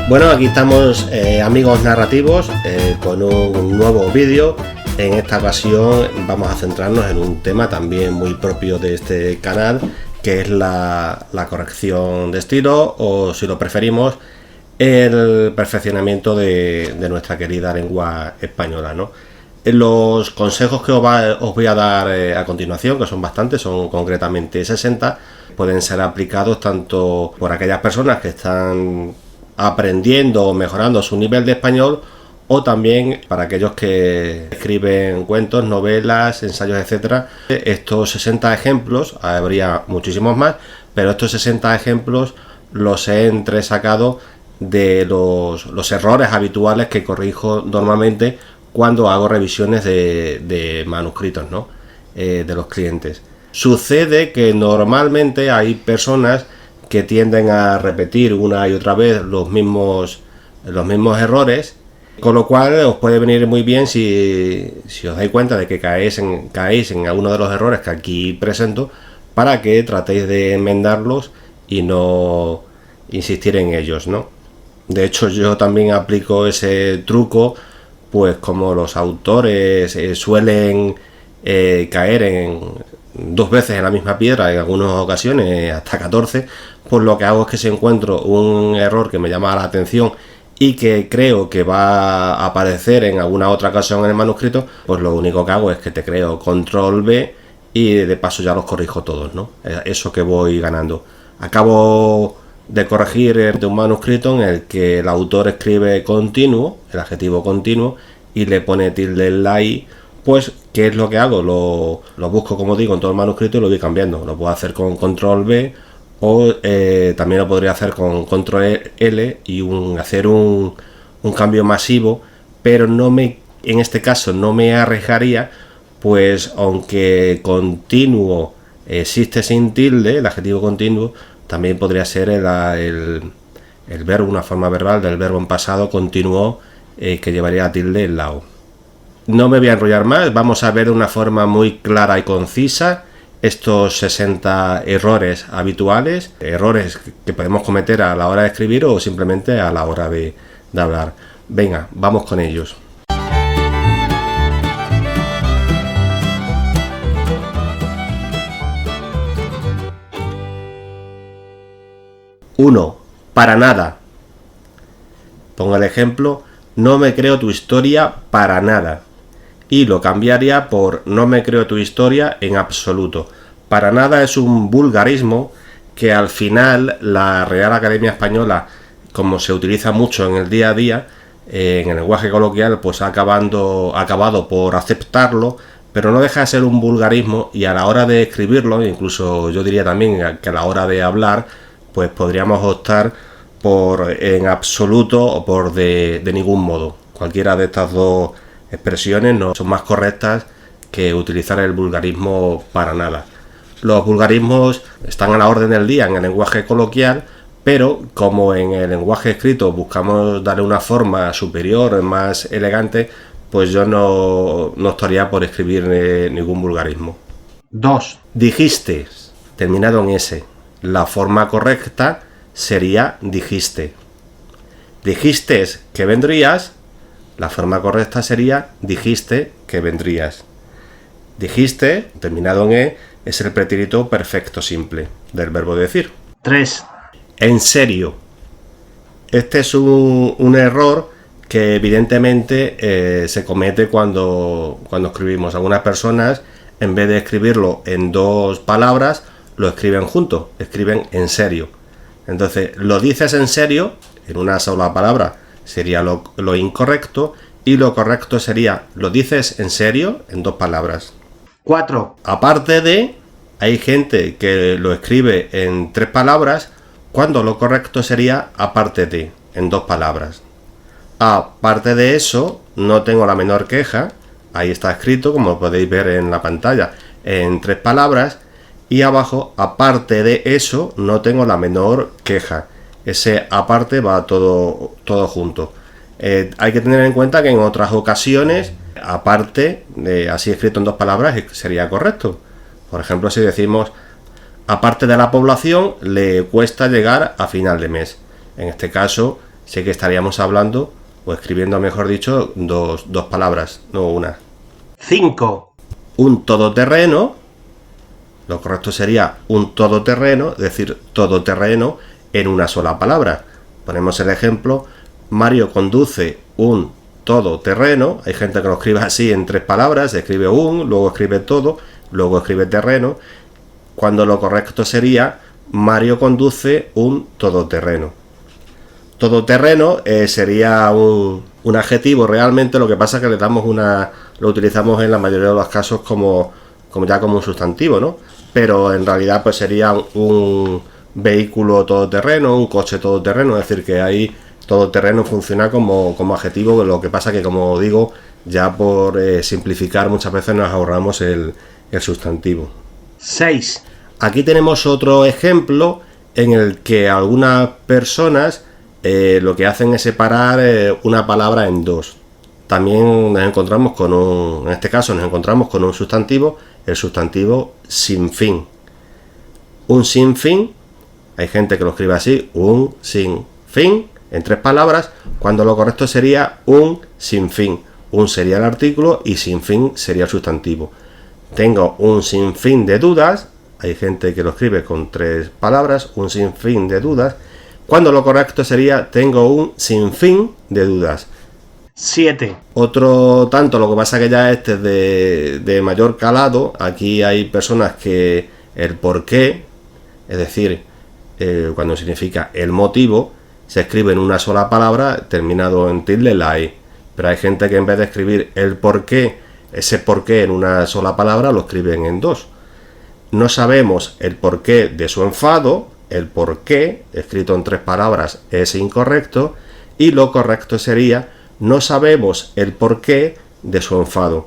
Bueno, aquí estamos amigos narrativos con un nuevo vídeo. En esta ocasión vamos a centrarnos en un tema también muy propio de este canal, que es la corrección de estilo, o si lo preferimos, el perfeccionamiento de nuestra querida lengua española, ¿no? Los consejos que os voy a dar a continuación, que son bastantes, son concretamente 60, pueden ser aplicados tanto por aquellas personas que están aprendiendo o mejorando su nivel de español, o también para aquellos que escriben cuentos, novelas, ensayos, etcétera. Estos 60 ejemplos, habría muchísimos más, pero estos 60 ejemplos los he entresacado de los errores habituales que corrijo normalmente cuando hago revisiones de manuscritos, ¿no? De los clientes. Sucede que normalmente hay personas que tienden a repetir una y otra vez los mismos errores, con lo cual os puede venir muy bien si os dais cuenta de que caéis en alguno de los errores que aquí presento, para que tratéis de enmendarlos y no insistir en ellos, ¿no? De hecho, yo también aplico ese truco, pues como los autores suelen caer en 2 veces en la misma piedra, en algunas ocasiones hasta 14, pues lo que hago es que si encuentro un error que me llama la atención y que creo que va a aparecer en alguna otra ocasión en el manuscrito, pues lo único que hago es que te creo control V y de paso ya los corrijo todos, ¿no? Eso que voy ganando. Acabo de corregir de un manuscrito en el que el autor escribe continuo, el adjetivo continuo, y le pone tilde en la I. Pues, ¿qué es lo que hago? Lo busco, como digo, en todo el manuscrito y lo voy cambiando. Lo puedo hacer con control V, o también lo podría hacer con control L y hacer un cambio masivo, pero en este caso no me arriesgaría, pues aunque continuo existe sin tilde, el adjetivo continuo, también podría ser el verbo, una forma verbal del verbo en pasado continuó, que llevaría tilde en la O. No me voy a enrollar más, vamos a ver de una forma muy clara y concisa estos 60 errores habituales, errores que podemos cometer a la hora de escribir o simplemente a la hora de hablar. Venga, vamos con ellos. Uno, para nada. Pongo el ejemplo: no me creo tu historia para nada. Y lo cambiaría por no me creo tu historia en absoluto. Para nada es un vulgarismo que al final la Real Academia Española, como se utiliza mucho en el día a día, en el lenguaje coloquial, pues ha acabado por aceptarlo, pero no deja de ser un vulgarismo, y a la hora de escribirlo, incluso yo diría también que a la hora de hablar, pues podríamos optar por en absoluto o por de ningún modo. Cualquiera de estas dos expresiones no son más correctas que utilizar el vulgarismo para nada. Los vulgarismos están a la orden del día en el lenguaje coloquial, pero como en el lenguaje escrito buscamos darle una forma superior, más elegante, pues yo no estaría por escribir ningún vulgarismo. 2. Dijiste, terminado en S. La forma correcta sería dijiste. Dijiste que vendrías. La forma correcta sería dijiste que vendrías. Dijiste, terminado en E, es el pretérito perfecto simple del verbo decir. 3. En serio. Este es un error que evidentemente se comete cuando escribimos. Algunas personas, en vez de escribirlo en 2 palabras, lo escriben juntos, escriben en serio. Entonces, lo dices en serio, en una sola palabra, sería lo incorrecto, y lo correcto sería lo dices en serio en 2 palabras. 4. Aparte de, hay gente que lo escribe en 3 palabras, cuando lo correcto sería aparte de, en 2 palabras. Aparte de eso, no tengo la menor queja, ahí está escrito, como podéis ver en la pantalla, en 3 palabras, y abajo, aparte de eso, no tengo la menor queja. Ese aparte va todo junto. Hay que tener en cuenta que en otras ocasiones, aparte, así escrito en 2 palabras, sería correcto. Por ejemplo, si decimos aparte de la población, le cuesta llegar a final de mes. En este caso, sí que estaríamos hablando, o escribiendo mejor dicho, dos palabras, no una. 5. Un todoterreno. Lo correcto sería un todoterreno, es decir, todoterreno en una sola palabra. Ponemos el ejemplo: Mario conduce un todoterreno. Hay gente que lo escribe así en 3 palabras, escribe un, luego escribe todo, luego escribe terreno, cuando lo correcto sería Mario conduce un todoterreno. Todoterreno sería un adjetivo realmente, lo que pasa es que lo utilizamos en la mayoría de los casos como un sustantivo, ¿no? Pero en realidad pues sería un vehículo todoterreno, un coche todoterreno, es decir, que ahí todoterreno funciona como adjetivo, lo que pasa que, como digo, ya por simplificar muchas veces nos ahorramos el sustantivo. 6. Aquí tenemos otro ejemplo en el que algunas personas lo que hacen es separar una palabra en 2. También nos encontramos en este caso nos encontramos con un sustantivo, el sustantivo sin fin. Un sin fin, hay gente que lo escribe así, un sin fin, en 3 palabras, cuando lo correcto sería un sin fin. Un sería el artículo y sin fin sería el sustantivo. Tengo un sinfín de dudas, hay gente que lo escribe con 3 palabras, un sinfín de dudas, cuando lo correcto sería tengo un sinfín de dudas. 7. Otro tanto, lo que pasa que ya este es de mayor calado. Aquí hay personas que el porqué, es decir, cuando significa el motivo, se escribe en una sola palabra terminado en tilde la i. Pero hay gente que en vez de escribir el porqué, ese porqué en una sola palabra, lo escriben en 2. No sabemos el porqué de su enfado. El porqué, escrito en 3 palabras, es incorrecto. Y lo correcto sería no sabemos el porqué de su enfado.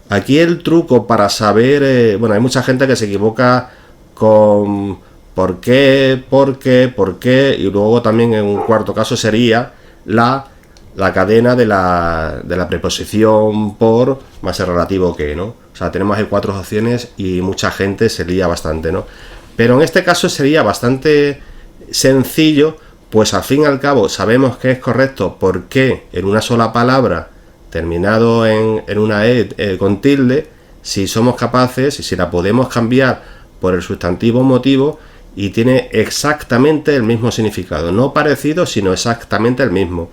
Aquí el truco para saber, hay mucha gente que se equivoca con por qué, y luego también en un cuarto caso sería la cadena de la preposición por más el relativo que, ¿no? O sea, tenemos ahí 4 opciones y mucha gente se lía bastante, ¿no? Pero en este caso sería bastante sencillo, pues al fin y al cabo sabemos que es correcto porque en una sola palabra terminado en una e con tilde, si somos capaces y si la podemos cambiar por el sustantivo motivo, y tiene exactamente el mismo significado, no parecido sino exactamente el mismo.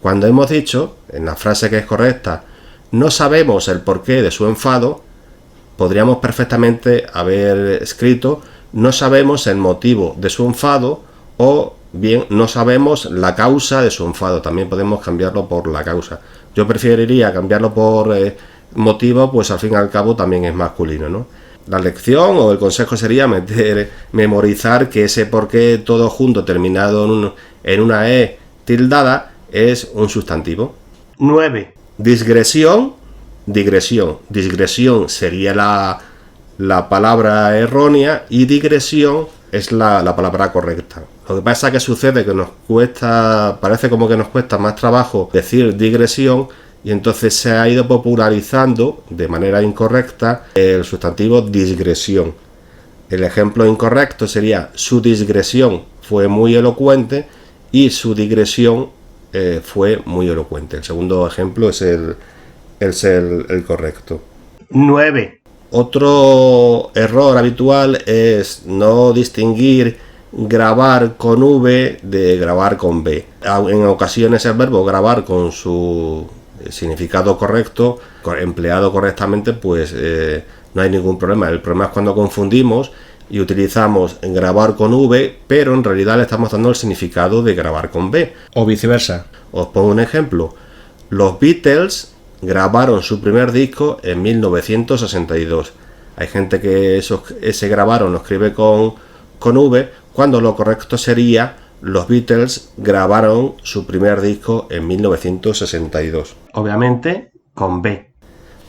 Cuando hemos dicho en la frase que es correcta no sabemos el porqué de su enfado, podríamos perfectamente haber escrito no sabemos el motivo de su enfado, o bien no sabemos la causa de su enfado. También podemos cambiarlo por la causa. Yo preferiría cambiarlo por motivo, pues al fin y al cabo también es masculino, ¿no? La lección o el consejo sería memorizar que ese porqué todo junto terminado en una e tildada es un sustantivo. 9. Digresión. Digresión sería la palabra errónea y digresión es la palabra correcta. Lo que pasa es que sucede que parece como que nos cuesta más trabajo decir digresión, y entonces se ha ido popularizando de manera incorrecta el sustantivo digresión. El ejemplo incorrecto sería su digresión fue muy elocuente y su digresión fue muy elocuente. El segundo ejemplo es el correcto. 9. Otro error habitual es no distinguir grabar con V de grabar con B. En ocasiones el verbo grabar con su significado correcto, empleado correctamente, pues no hay ningún problema. El problema es cuando confundimos y utilizamos grabar con V, pero en realidad le estamos dando el significado de grabar con B. O viceversa. Os pongo un ejemplo. Los Beatles grabaron su primer disco en 1962. Hay gente que ese grabaron lo escribe con V, cuando lo correcto sería los Beatles grabaron su primer disco en 1962. Obviamente con B.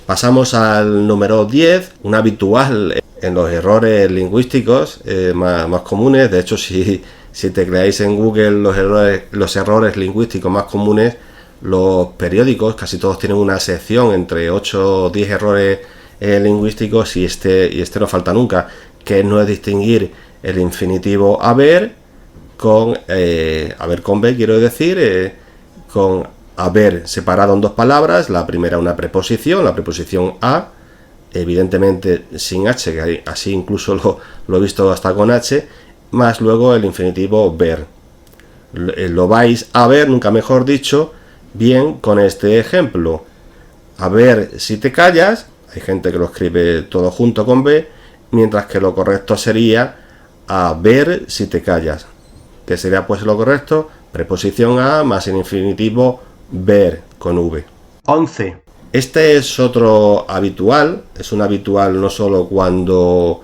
Pasamos al número 10, un habitual en los errores lingüísticos más comunes. De hecho, si tecleáis en Google los errores lingüísticos más comunes, los periódicos casi todos tienen una sección entre 8 o 10 errores lingüísticos, y este no falta nunca, que no es distinguir el infinitivo haber con con B, quiero decir, con haber separado en dos palabras. La primera una preposición, la preposición a, evidentemente sin H, que así incluso lo he visto hasta con H, más luego el infinitivo ver. Lo vais a ver, nunca mejor dicho, bien con este ejemplo. A ver si te callas, hay gente que lo escribe todo junto con B, mientras que lo correcto sería a ver si te callas. ¿Qué sería pues lo correcto? Preposición a más el infinitivo ver con V. 11. Este es otro habitual, es un habitual no solo cuando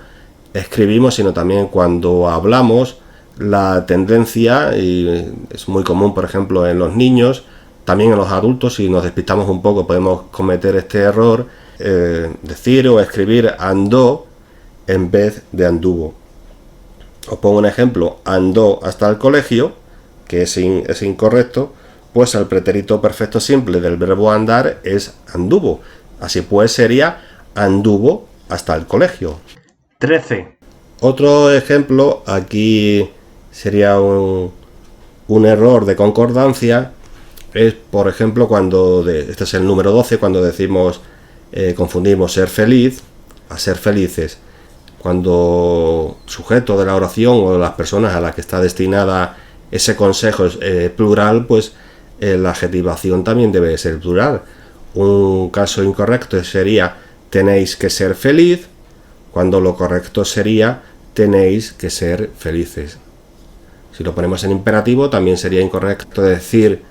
escribimos, sino también cuando hablamos. La tendencia, y es muy común por ejemplo en los niños, también en los adultos, si nos despistamos un poco podemos cometer este error, decir o escribir andó en vez de anduvo. Os pongo un ejemplo: andó hasta el colegio, que es incorrecto, pues el pretérito perfecto simple del verbo andar es anduvo. Así pues sería anduvo hasta el colegio. 13. Otro ejemplo, aquí sería un error de concordancia, es por ejemplo cuando, este es el número 12, cuando decimos, confundimos ser feliz a ser felices. Cuando sujeto de la oración o las personas a las que está destinada ese consejo es plural, pues la adjetivación también debe ser plural. Un caso incorrecto sería tenéis que ser feliz, cuando lo correcto sería tenéis que ser felices. Si lo ponemos en imperativo también sería incorrecto decir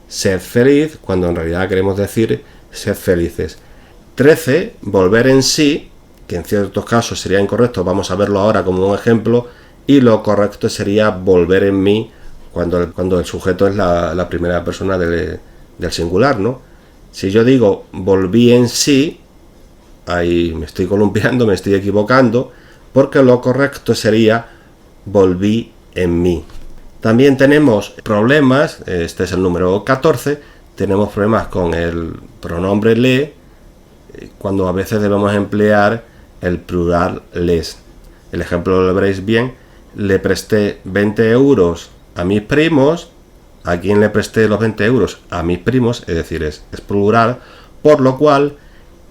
sed feliz, cuando en realidad queremos decir sed felices. 13. Volver en sí, que en ciertos casos sería incorrecto, vamos a verlo ahora como un ejemplo, y lo correcto sería volver en mí, cuando el sujeto es la primera persona del singular, ¿no? Si yo digo volví en sí, ahí me estoy columpiando, me estoy equivocando, porque lo correcto sería volví en mí. También tenemos problemas, este es el número 14, tenemos problemas con el pronombre le, cuando a veces debemos emplear el plural les. El ejemplo lo veréis bien: le presté 20 euros a mis primos. ¿A quién le presté los 20 euros? A mis primos, es decir, es plural, por lo cual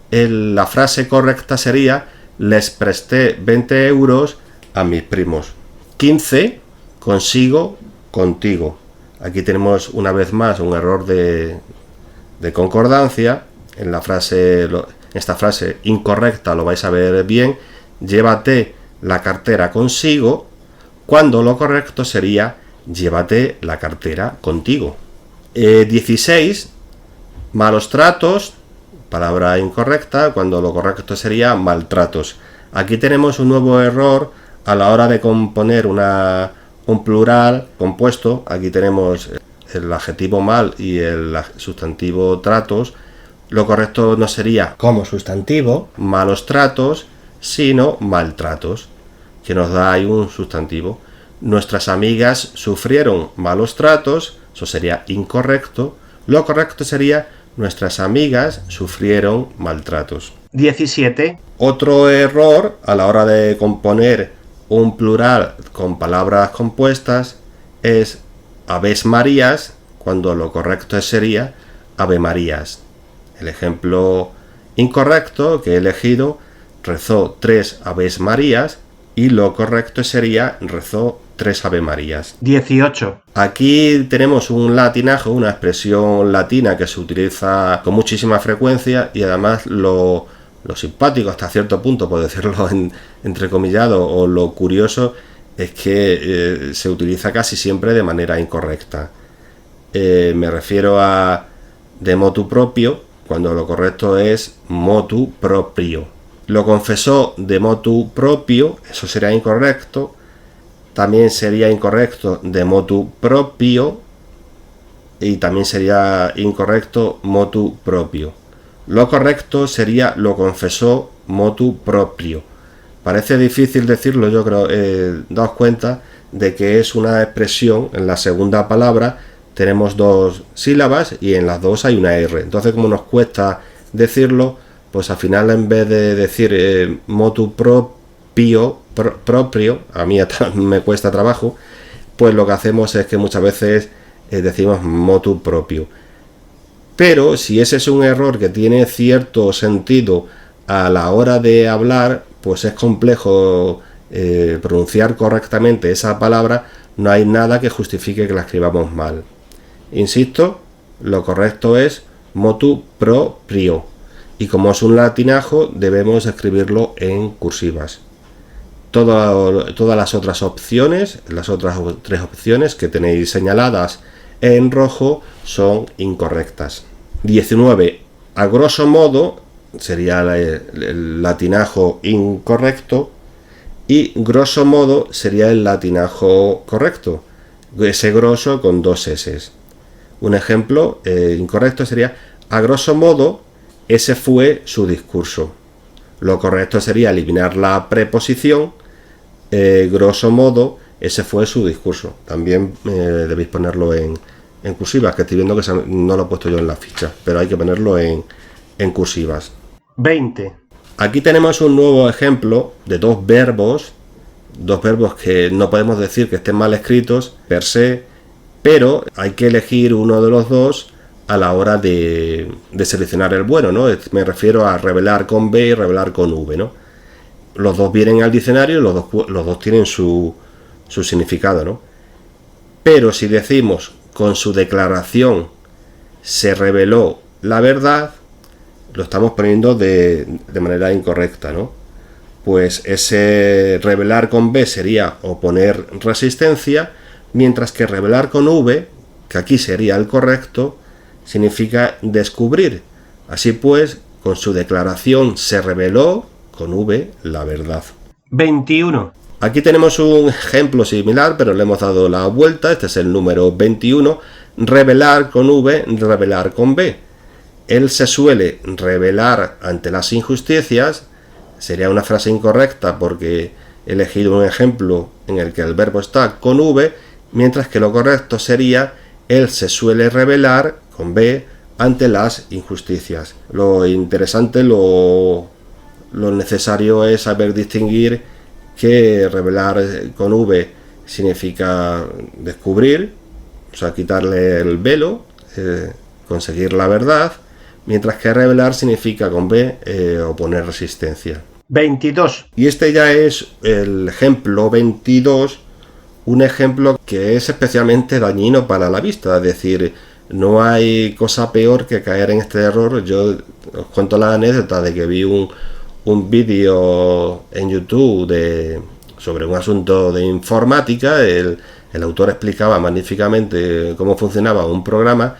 la frase correcta sería les presté 20 euros a mis primos. 15. Consigo, contigo. Aquí tenemos una vez más un error de concordancia. En esta frase incorrecta lo vais a ver bien: llévate la cartera consigo, cuando lo correcto sería llévate la cartera contigo. 16. Malos tratos, palabra incorrecta, cuando lo correcto sería maltratos. Aquí tenemos un nuevo error a la hora de componer un plural compuesto. Aquí tenemos el adjetivo mal y el sustantivo tratos. Lo correcto no sería como sustantivo malos tratos, sino maltratos, que nos da ahí un sustantivo. Nuestras amigas sufrieron malos tratos, eso sería incorrecto. Lo correcto sería nuestras amigas sufrieron maltratos. 17. Otro error a la hora de componer un plural con palabras compuestas es Aves Marías, cuando lo correcto sería Ave Marías. El ejemplo incorrecto que he elegido: rezó 3 Aves Marías, y lo correcto sería rezó 3 Ave Marías. 18. Aquí tenemos un latinajo, una expresión latina que se utiliza con muchísima frecuencia, y además lo simpático hasta cierto punto, por decirlo entrecomillado, o lo curioso, es que se utiliza casi siempre de manera incorrecta. Me refiero a de motu propio, cuando lo correcto es motu proprio. Lo confesó de motu propio, eso sería incorrecto. También sería incorrecto de motu propio, y también sería incorrecto motu propio. Lo correcto sería lo confesó motu proprio. Parece difícil decirlo, yo creo, daos cuenta de que es una expresión. En la segunda palabra tenemos 2 sílabas y en las 2 hay una R. Entonces, como nos cuesta decirlo, pues al final, en vez de decir motu propio, a mí me cuesta trabajo, pues lo que hacemos es que muchas veces decimos motu proprio. Pero si ese es un error que tiene cierto sentido a la hora de hablar, pues es complejo pronunciar correctamente esa palabra, no hay nada que justifique que la escribamos mal. Insisto, lo correcto es motu proprio, y como es un latinajo debemos escribirlo en cursivas. Todas las otras opciones, las otras 3 opciones que tenéis señaladas en rojo, son incorrectas. 19. A grosso modo sería el latinajo incorrecto, y grosso modo sería el latinajo correcto, ese grosso con 2 S. Un ejemplo incorrecto sería: a grosso modo ese fue su discurso. Lo correcto sería eliminar la preposición grosso modo ese fue su discurso. También debéis ponerlo en cursivas, que estoy viendo que no lo he puesto yo en la ficha, pero hay que ponerlo en cursivas. 20. Aquí tenemos un nuevo ejemplo de dos verbos que no podemos decir que estén mal escritos per se, pero hay que elegir uno de los dos a la hora de seleccionar el bueno, ¿no? Me refiero a revelar con B y revelar con V, ¿no? Los dos vienen al diccionario y los dos tienen su significado, ¿no? Pero si decimos con su declaración se reveló la verdad, lo estamos poniendo de manera incorrecta, ¿no? Pues ese revelar con B sería oponer resistencia, mientras que revelar con V, que aquí sería el correcto, significa descubrir. Así pues, con su declaración se reveló, con V, la verdad. 21. Aquí tenemos un ejemplo similar, pero le hemos dado la vuelta. Este es el número 21. Revelar con V, revelar con B. Él se suele revelar ante las injusticias. Sería una frase incorrecta porque he elegido un ejemplo en el que el verbo está con V, mientras que lo correcto sería: él se suele revelar con B ante las injusticias. Lo interesante, lo necesario es saber distinguir que revelar con V significa descubrir, o sea, quitarle el velo, conseguir la verdad, mientras que revelar significa con B oponer resistencia. 22. Y este ya es el ejemplo 22, un ejemplo que es especialmente dañino para la vista, es decir, no hay cosa peor que caer en este error. Yo os cuento la anécdota de que vi un vídeo en YouTube sobre un asunto de informática. El autor explicaba magníficamente cómo funcionaba un programa,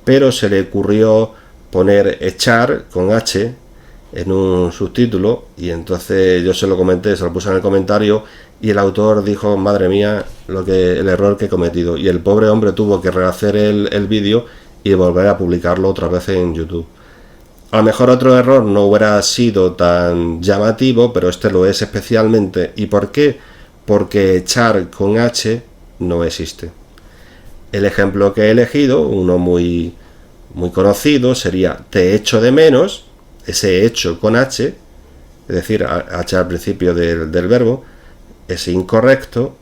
pero se le ocurrió poner echar con H en un subtítulo, y entonces yo se lo comenté, se lo puse en el comentario, y el autor dijo: madre mía, el error que he cometido. Y el pobre hombre tuvo que rehacer el vídeo y volver a publicarlo otra vez en YouTube. A lo mejor otro error no hubiera sido tan llamativo, pero este lo es especialmente. ¿Y por qué? Porque echar con H no existe. El ejemplo que he elegido, uno muy, muy conocido, sería: te echo de menos. Ese hecho con H, es decir, H al principio del verbo, es incorrecto.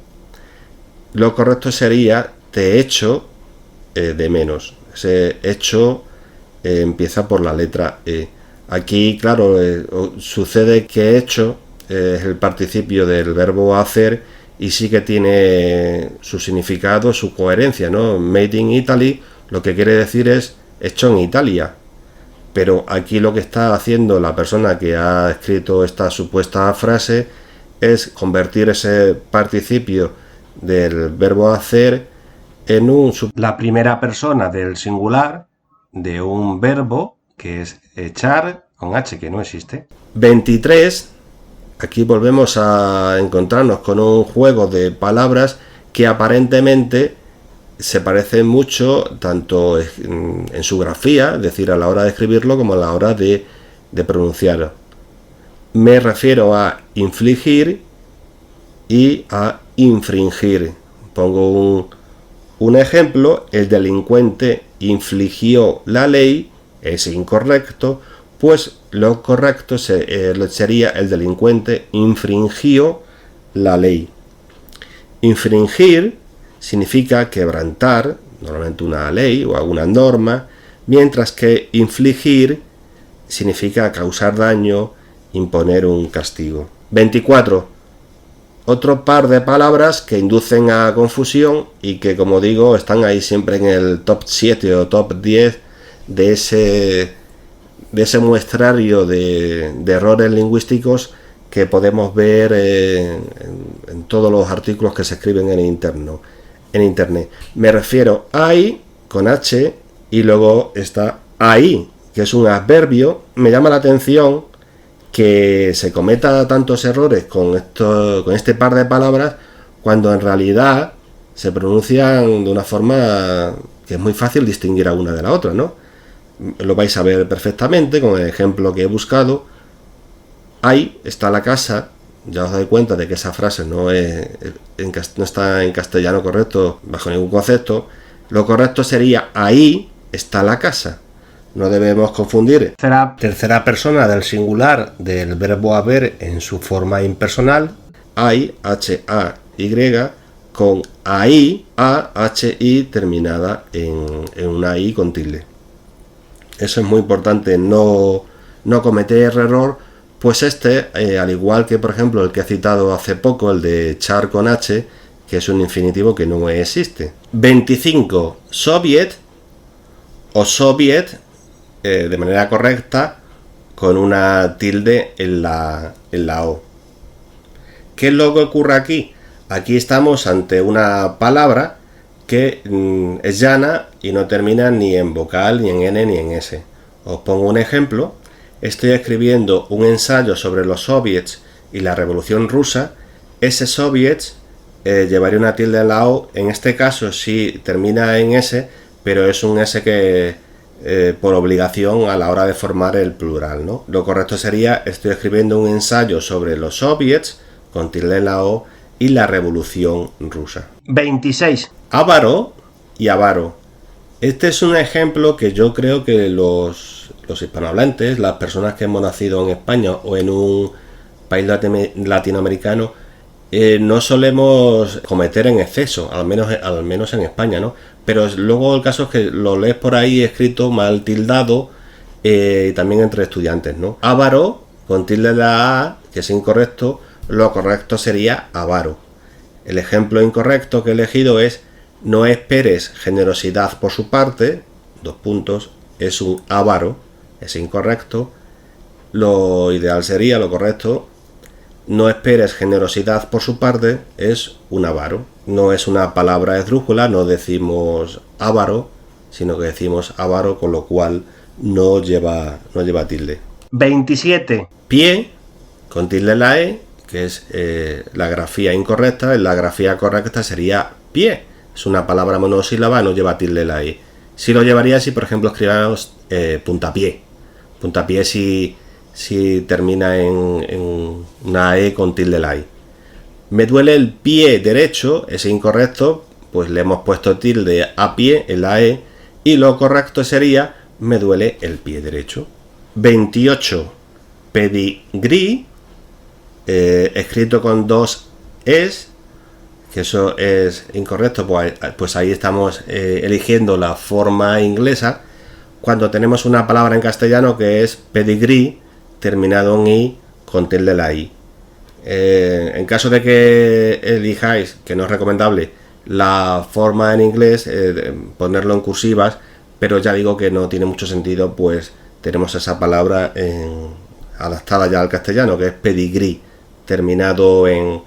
Lo correcto sería: te echo de menos. Ese hecho empieza por la letra E. Aquí, claro, sucede que hecho es el participio del verbo hacer, y sí que tiene su significado, su coherencia, ¿no? Made in Italy, lo que quiere decir es hecho en Italia. Pero aquí lo que está haciendo la persona que ha escrito esta supuesta frase es convertir ese participio del verbo hacer en la primera persona del singular de un verbo que es echar con H, que no existe. 23. Aquí volvemos a encontrarnos con un juego de palabras que aparentemente se parecen mucho tanto en su grafía, es decir, a la hora de escribirlo, como a la hora de pronunciarlo. Me refiero a infligir y a infringir. Pongo un ejemplo: el delincuente infligió la ley, es incorrecto, pues lo correcto sería: el delincuente infringió la ley. Infringir significa quebrantar, normalmente una ley o alguna norma, mientras que infligir significa causar daño, imponer un castigo. 24. Otro par de palabras que inducen a confusión y que, como digo, están ahí siempre en el top 7 o top 10 de ese muestrario de errores lingüísticos que podemos ver en todos los artículos que se escriben en internet. Me refiero a I con H y luego está ahí, que es un adverbio. Me llama la atención que se cometa tantos errores con este par de palabras cuando en realidad se pronuncian de una forma que es muy fácil distinguir a una de la otra, ¿no? Lo vais a ver perfectamente con el ejemplo que he buscado. Ahí está la casa. Ya os dais cuenta de que esa frase no está en castellano correcto bajo ningún concepto. Lo correcto sería ahí está la casa. No debemos confundir tercera persona del singular del verbo haber en su forma impersonal, hay, H-A-Y, con ahí, A-H-I terminada en una I con tilde. Eso es muy importante, no cometer error, pues al igual que por ejemplo el que he citado hace poco, el de echar con H, que es un infinitivo que no existe. 25. Soviet o Soviet, de manera correcta, con una tilde en la O. ¿Qué es lo que ocurre aquí? Aquí estamos ante una palabra que es llana y no termina ni en vocal, ni en N, ni en S. Os pongo un ejemplo. Estoy escribiendo un ensayo sobre los soviets y la revolución rusa. Ese soviets llevaría una tilde en la O. En este caso sí termina en S, pero es un S que por obligación a la hora de formar el plural, ¿no? Lo correcto sería: estoy escribiendo un ensayo sobre los soviets con tilde en la O y la revolución rusa. 26. Avaro y avaro. Este es un ejemplo que yo creo que los hispanohablantes, las personas que hemos nacido en España o en un país latinoamericano, no solemos cometer en exceso, al menos en España, ¿no? Pero luego el caso es que lo lees por ahí escrito mal tildado, también entre estudiantes, ¿no? Avaro con tilde de la A, que es incorrecto. Lo correcto sería avaro. El ejemplo incorrecto que he elegido es: no esperes generosidad por su parte, es un avaro, es incorrecto. Lo ideal sería, lo correcto: no esperes generosidad por su parte, es un avaro. No es una palabra esdrújula, no decimos avaro, sino que decimos avaro, con lo cual no lleva tilde. 27. Pie, con tilde en la E, que es la grafía incorrecta. La grafía correcta sería pie. Es una palabra monosílaba, no lleva tilde en la E. Sí lo llevaría si, por ejemplo, escribamos puntapié. Puntapié si termina en una E con tilde en la I. Me duele el pie derecho, es incorrecto, pues le hemos puesto tilde a pie en la E, y lo correcto sería: me duele el pie derecho. 28. Pedigrí, escrito con dos es, que eso es incorrecto, pues ahí estamos eligiendo la forma inglesa, cuando tenemos una palabra en castellano que es pedigrí, terminado en I con tilde la I. En caso de que elijáis, que no es recomendable, la forma en inglés, ponerlo en cursivas, pero ya digo que no tiene mucho sentido, pues tenemos esa palabra adaptada ya al castellano, que es pedigrí, terminado en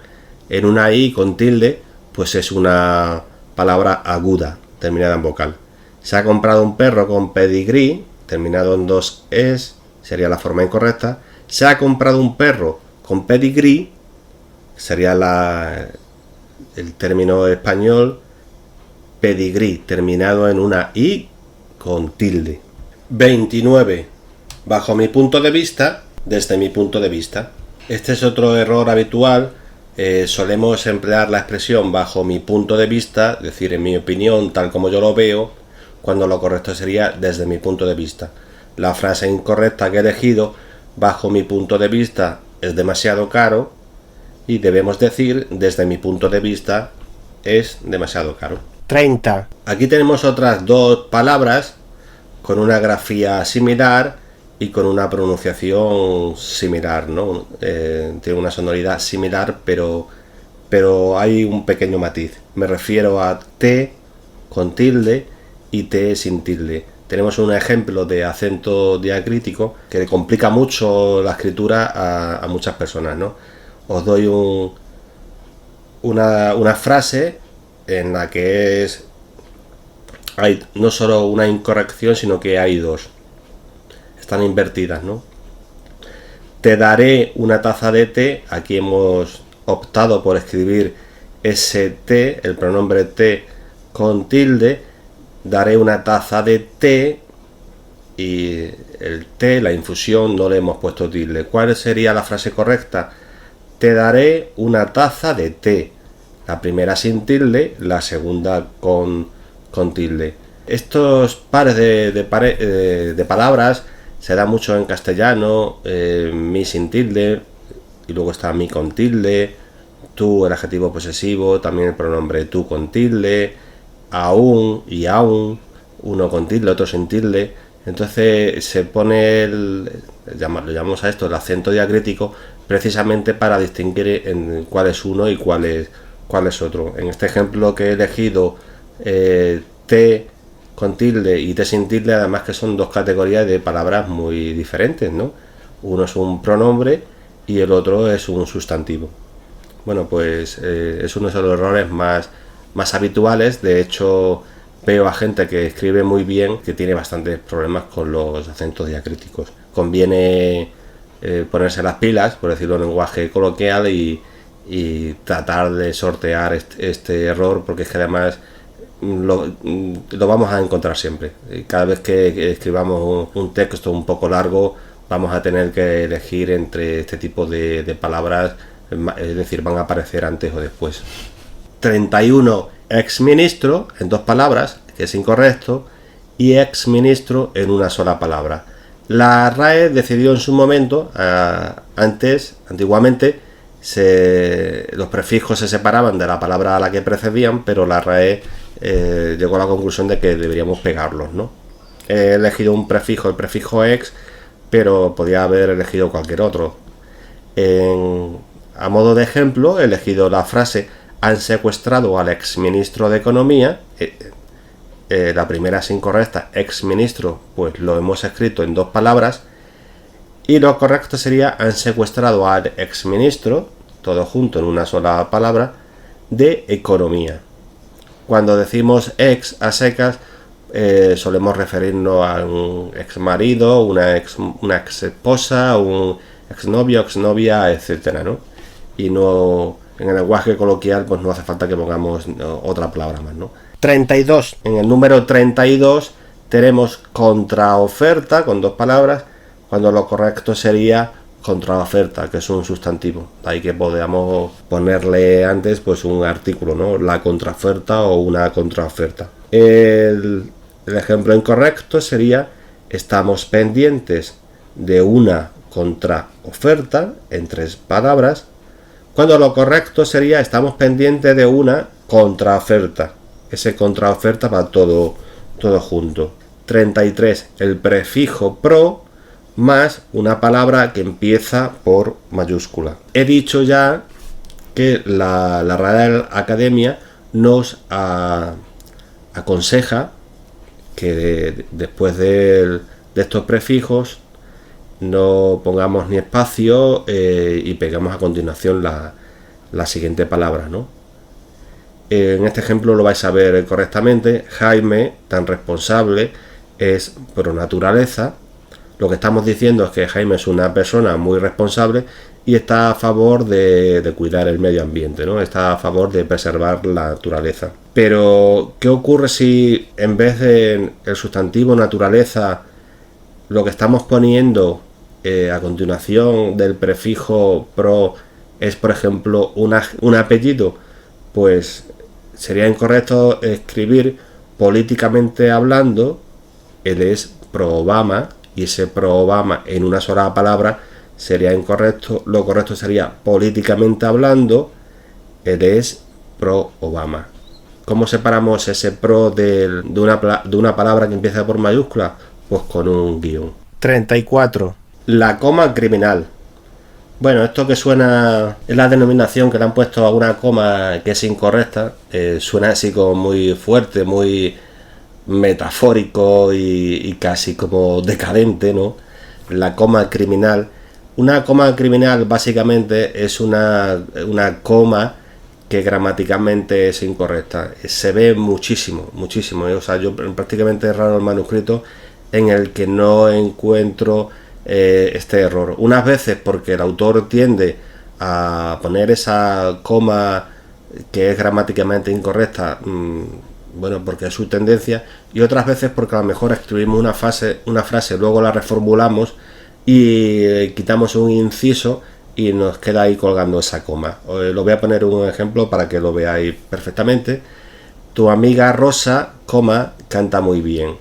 una I con tilde, pues es una palabra aguda, terminada en vocal. Se ha comprado un perro con pedigrí, terminado en dos es, sería la forma incorrecta. Se ha comprado un perro con pedigrí, sería el término español pedigrí, terminado en una I con tilde. 29. Bajo mi punto de vista, desde mi punto de vista. Este es otro error habitual. Solemos emplear la expresión bajo mi punto de vista, es decir, en mi opinión, tal como yo lo veo, cuando lo correcto sería desde mi punto de vista. La frase incorrecta que he elegido, bajo mi punto de vista, es demasiado caro, y debemos decir: desde mi punto de vista es demasiado caro. 30. Aquí tenemos otras dos palabras con una grafía similar y con una pronunciación similar, ¿no? Tiene una sonoridad similar, pero hay un pequeño matiz. Me refiero a T con tilde y T sin tilde. Tenemos un ejemplo de acento diacrítico que le complica mucho la escritura a muchas personas, ¿no? Os doy una frase en la que hay no solo una incorrección, sino que hay dos. Están invertidas, ¿no? Te daré una taza de té. Aquí hemos optado por escribir ese té, el pronombre té con tilde. Daré una taza de té, y el té, la infusión, no le hemos puesto tilde. ¿Cuál sería la frase correcta? Te daré una taza de té. La primera sin tilde, la segunda con tilde. Estos pares de palabras se da mucho en castellano. Mi sin tilde, y luego está mi con tilde, tú, el adjetivo posesivo, también el pronombre tú con tilde, aún y aún, uno con tilde, otro sin tilde. Entonces se pone lo llamamos a esto el acento diacrítico, precisamente para distinguir en cuál es uno y cuál es otro. En este ejemplo que he elegido, T con tilde y T sin tilde, además que son dos categorías de palabras muy diferentes, ¿no? Uno es un pronombre y el otro es un sustantivo. Bueno, pues es uno de los errores más habituales. De hecho, veo a gente que escribe muy bien que tiene bastantes problemas con los acentos diacríticos. Conviene ponerse las pilas, por decirlo en lenguaje coloquial, y tratar de sortear este error, porque es que además lo vamos a encontrar siempre. Cada vez que escribamos un texto un poco largo, vamos a tener que elegir entre este tipo de palabras, es decir, van a aparecer antes o después. 31. Exministro en dos palabras, que es incorrecto, y exministro en una sola palabra. La RAE decidió en su momento, antiguamente, los prefijos se separaban de la palabra a la que precedían, pero la RAE llegó a la conclusión de que deberíamos pegarlos, ¿no? He elegido un prefijo, el prefijo ex, pero podía haber elegido cualquier otro. A modo de ejemplo, he elegido la frase han secuestrado al exministro de Economía. La primera es incorrecta, exministro, pues lo hemos escrito en dos palabras, y lo correcto sería han secuestrado al exministro, todo junto en una sola palabra, de Economía. Cuando decimos ex a secas, solemos referirnos a un ex marido, una ex esposa, un exnovio, exnovia, etcétera, ¿no? Y no, en el lenguaje coloquial, pues no hace falta que pongamos otra palabra más, ¿no? 32. En el número 32 tenemos contraoferta con dos palabras, cuando lo correcto sería contraoferta, que es un sustantivo. Ahí que podamos ponerle antes pues un artículo, ¿no? La contraoferta o una contraoferta. El ejemplo incorrecto sería estamos pendientes de una contraoferta en tres palabras, cuando lo correcto sería estamos pendientes de una contraoferta. Ese contraoferta va todo junto. 33. El prefijo pro más una palabra que empieza por mayúscula. He dicho ya que la Real Academia nos aconseja que después de estos prefijos no pongamos ni espacio y pegamos a continuación la siguiente palabra, ¿no? En este ejemplo lo vais a ver correctamente. Jaime, tan responsable, es por naturaleza. Lo que estamos diciendo es que Jaime es una persona muy responsable y está a favor de cuidar el medio ambiente, ¿no? Está a favor de preservar la naturaleza. Pero, ¿qué ocurre si en vez de el sustantivo naturaleza lo que estamos poniendo a continuación del prefijo pro es, por ejemplo, un apellido? Pues sería incorrecto escribir políticamente hablando, él es pro Obama, y ese pro Obama en una sola palabra sería incorrecto. Lo correcto sería políticamente hablando, él es pro Obama. ¿Cómo separamos ese pro de una palabra que empieza por mayúscula? Pues con un guión. 34. La coma criminal. Bueno, esto que suena es la denominación que le han puesto a una coma que es incorrecta. Suena así como muy fuerte, muy metafórico y casi como decadente, ¿no? La coma criminal. Una coma criminal básicamente es una coma que gramaticalmente es incorrecta. Se ve muchísimo. O sea, yo prácticamente es raro el manuscrito en el que no encuentro este error. Unas veces porque el autor tiende a poner esa coma que es gramáticamente incorrecta, bueno, porque es su tendencia, y otras veces porque a lo mejor escribimos una frase, luego la reformulamos y quitamos un inciso y nos queda ahí colgando esa coma. Lo voy a poner un ejemplo para que lo veáis perfectamente. Tu amiga Rosa, coma, canta muy bien.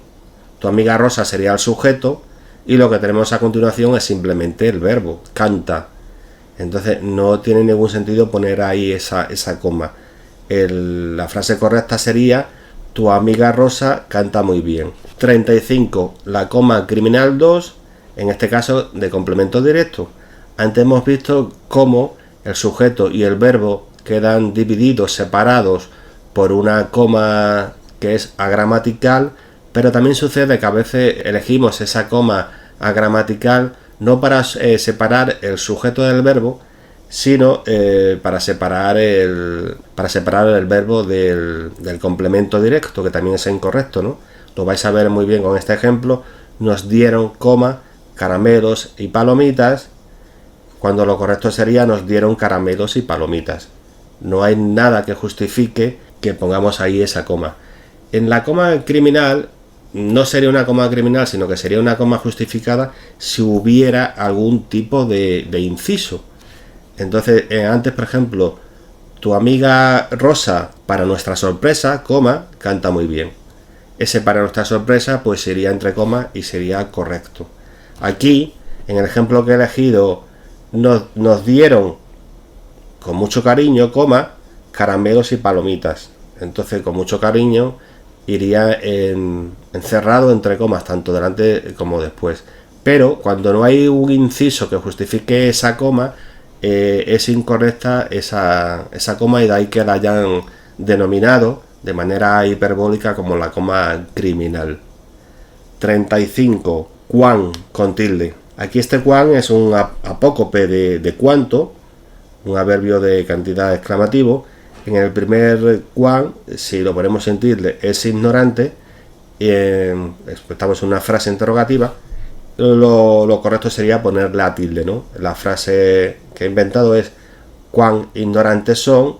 Tu amiga Rosa sería el sujeto y lo que tenemos a continuación es simplemente el verbo, canta. Entonces no tiene ningún sentido poner ahí esa coma. La frase correcta sería: tu amiga Rosa canta muy bien. 35. La coma criminal 2, en este caso de complemento directo. Antes hemos visto cómo el sujeto y el verbo quedan divididos, separados por una coma que es agramatical, pero también sucede que a veces elegimos esa coma agramatical no para separar el sujeto del verbo, sino para separar el verbo del complemento directo, que también es incorrecto, ¿no? Lo vais a ver muy bien con este ejemplo. Nos dieron, coma, caramelos y palomitas, cuando lo correcto sería: nos dieron caramelos y palomitas. No hay nada que justifique que pongamos ahí esa coma. En la coma criminal no sería una coma criminal, sino que sería una coma justificada si hubiera algún tipo de inciso. Entonces, antes, por ejemplo, tu amiga Rosa, para nuestra sorpresa, coma, canta muy bien. Ese para nuestra sorpresa, pues sería entre comas y sería correcto. Aquí, en el ejemplo que he elegido, nos dieron con mucho cariño, coma, caramelos y palomitas. Entonces, con mucho cariño iría encerrado entre comas, tanto delante como después. Pero cuando no hay un inciso que justifique esa coma, es incorrecta esa coma, y de ahí que la hayan denominado de manera hiperbólica como la coma criminal. 35. Cuán, con tilde. Aquí este cuán es un apócope de cuánto, un adverbio de cantidad exclamativo. En el primer cuán, si lo ponemos en tilde, es ignorante. Estamos en una frase interrogativa. Lo correcto sería ponerle a tilde, ¿no? La frase que he inventado es: cuán ignorantes son,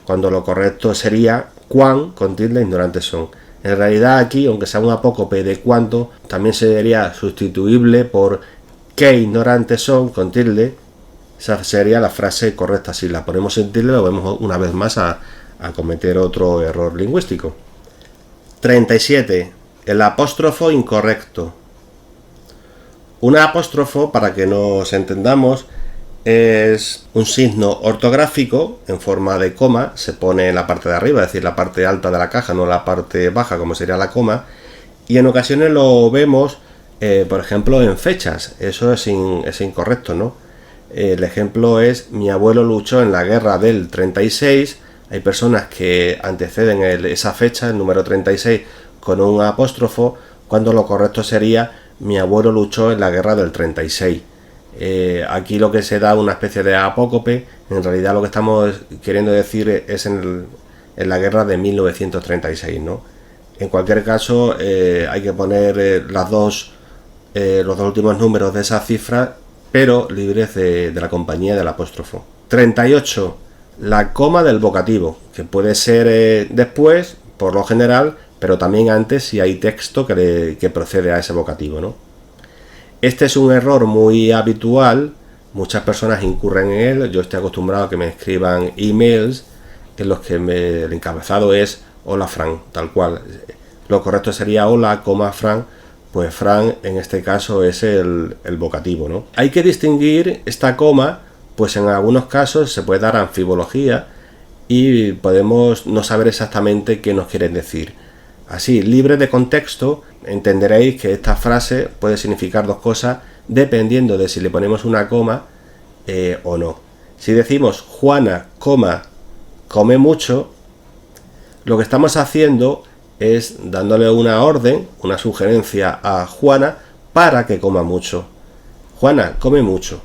cuando lo correcto sería cuán con tilde ignorantes son. En realidad aquí, aunque sea un apócope de cuánto, también sería sustituible por qué ignorantes son con tilde. Esa sería la frase correcta. Si la ponemos en tilde, lo vemos una vez más a cometer otro error lingüístico. 37. El apóstrofo incorrecto. Un apóstrofo, para que nos entendamos, es un signo ortográfico en forma de coma. Se pone en la parte de arriba, es decir, la parte alta de la caja, no la parte baja como sería la coma. Y en ocasiones lo vemos, por ejemplo, en fechas. Eso es incorrecto, ¿no? El ejemplo es: mi abuelo luchó en la guerra del 36. Hay personas que anteceden esa fecha, el número 36, con un apóstrofo, cuando lo correcto sería: mi abuelo luchó en la guerra del 36. Aquí lo que se da una especie de apócope. En realidad lo que estamos queriendo decir es en la guerra de 1936, ¿no? En cualquier caso, hay que poner los dos últimos números de esa cifra, pero libres de la compañía del apóstrofo. 38. La coma del vocativo, que puede ser después, por lo general, pero también antes si hay texto que procede a ese vocativo, ¿no? Este es un error muy habitual, muchas personas incurren en él. Yo estoy acostumbrado a que me escriban emails en los que el encabezado es: hola Fran, tal cual. Lo correcto sería: hola, Fran. Pues Fran en este caso es el vocativo, ¿no? Hay que distinguir esta coma, pues en algunos casos se puede dar anfibología, y podemos no saber exactamente qué nos quieren decir. Así, libre de contexto, entenderéis que esta frase puede significar dos cosas dependiendo de si le ponemos una coma o no. Si decimos Juana, come mucho, lo que estamos haciendo es dándole una orden, una sugerencia a Juana para que coma mucho. Juana, come mucho.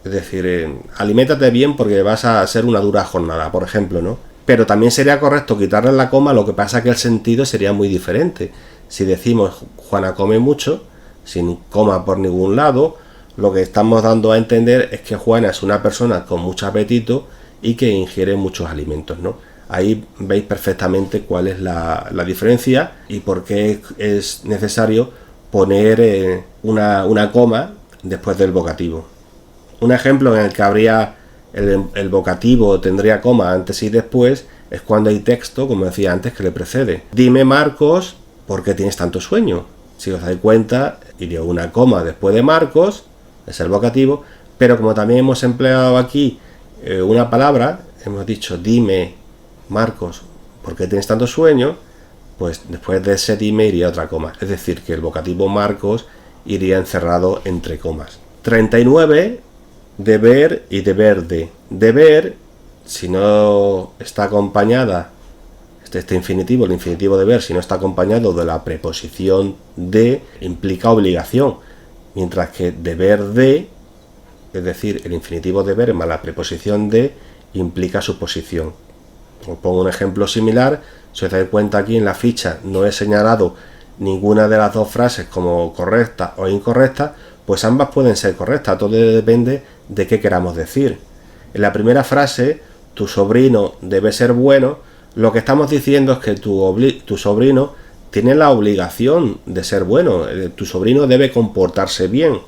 Es decir, aliméntate bien porque vas a hacer una dura jornada, por ejemplo, ¿no? Pero también sería correcto quitarle la coma, lo que pasa que el sentido sería muy diferente. Si decimos Juana come mucho, sin coma por ningún lado, lo que estamos dando a entender es que Juana es una persona con mucho apetito y que ingiere muchos alimentos, ¿no? Ahí veis perfectamente cuál es la diferencia y por qué es necesario poner una coma después del vocativo. Un ejemplo en el que habría el vocativo tendría coma antes y después es cuando hay texto, como decía antes, que le precede. Dime, Marcos, ¿por qué tienes tanto sueño? Si os dais cuenta, iría una coma después de Marcos, es el vocativo, pero como también hemos empleado aquí una palabra, hemos dicho dime, Marcos, ¿por qué tienes tanto sueño? Pues después de ese dime iría otra coma. Es decir, que el vocativo Marcos iría encerrado entre comas. 39. Deber y deber de. Deber, si no está acompañada, este infinitivo, el infinitivo deber, si no está acompañado de la preposición de, implica obligación. Mientras que deber de, es decir, el infinitivo deber más la preposición de, implica suposición. Os pongo un ejemplo similar. Si os dais cuenta, aquí en la ficha no he señalado ninguna de las dos frases como correcta o incorrecta, pues ambas pueden ser correctas, todo depende de qué queramos decir. En la primera frase, tu sobrino debe ser bueno, lo que estamos diciendo es que tu sobrino tiene la obligación de ser bueno, tu sobrino debe comportarse bien.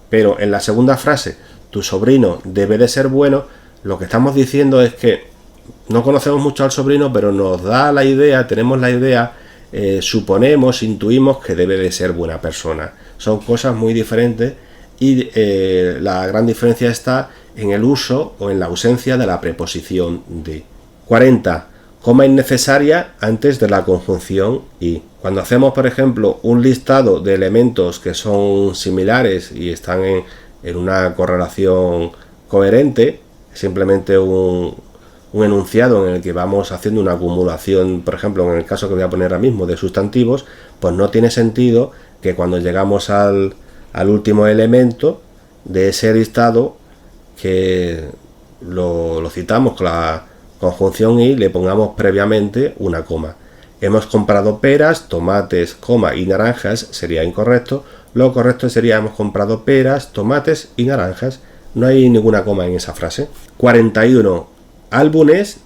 Pero en la segunda frase, tu sobrino debe de ser bueno, lo que estamos diciendo es que no conocemos mucho al sobrino, pero nos da la idea, tenemos la idea, suponemos, intuimos que debe de ser buena persona. Son cosas muy diferentes y la gran diferencia está en el uso o en la ausencia de la preposición de. 40. Coma innecesaria antes de la conjunción y. Cuando hacemos, por ejemplo, un listado de elementos que son similares y están en una correlación coherente, simplemente un enunciado en el que vamos haciendo una acumulación, por ejemplo, en el caso que voy a poner ahora mismo de sustantivos, pues no tiene sentido que cuando llegamos al último elemento de ese listado, que lo citamos con la conjunción y le pongamos previamente una coma. Hemos comprado peras, tomates, coma y naranjas, sería incorrecto. Lo correcto sería hemos comprado peras, tomates y naranjas. No hay ninguna coma en esa frase. 41. Álbumes,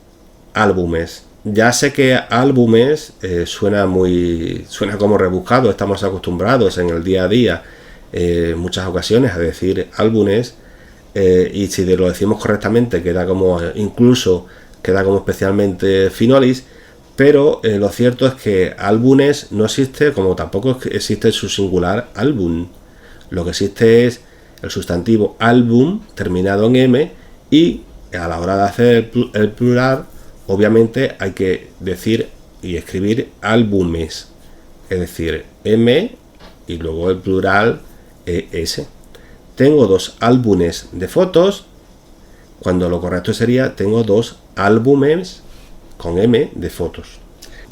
álbumes. Ya sé que álbumes suena como rebuscado, estamos acostumbrados en el día a día en muchas ocasiones a decir álbumes y si lo decimos correctamente queda como especialmente finolis, pero lo cierto es que álbumes no existe, como tampoco existe su singular álbum. Lo que existe es el sustantivo álbum terminado en m y a la hora de hacer el plural, obviamente hay que decir y escribir álbumes, es decir, m y luego el plural es. Tengo 2 álbumes de fotos, cuando lo correcto sería tengo 2 álbumes con m de fotos.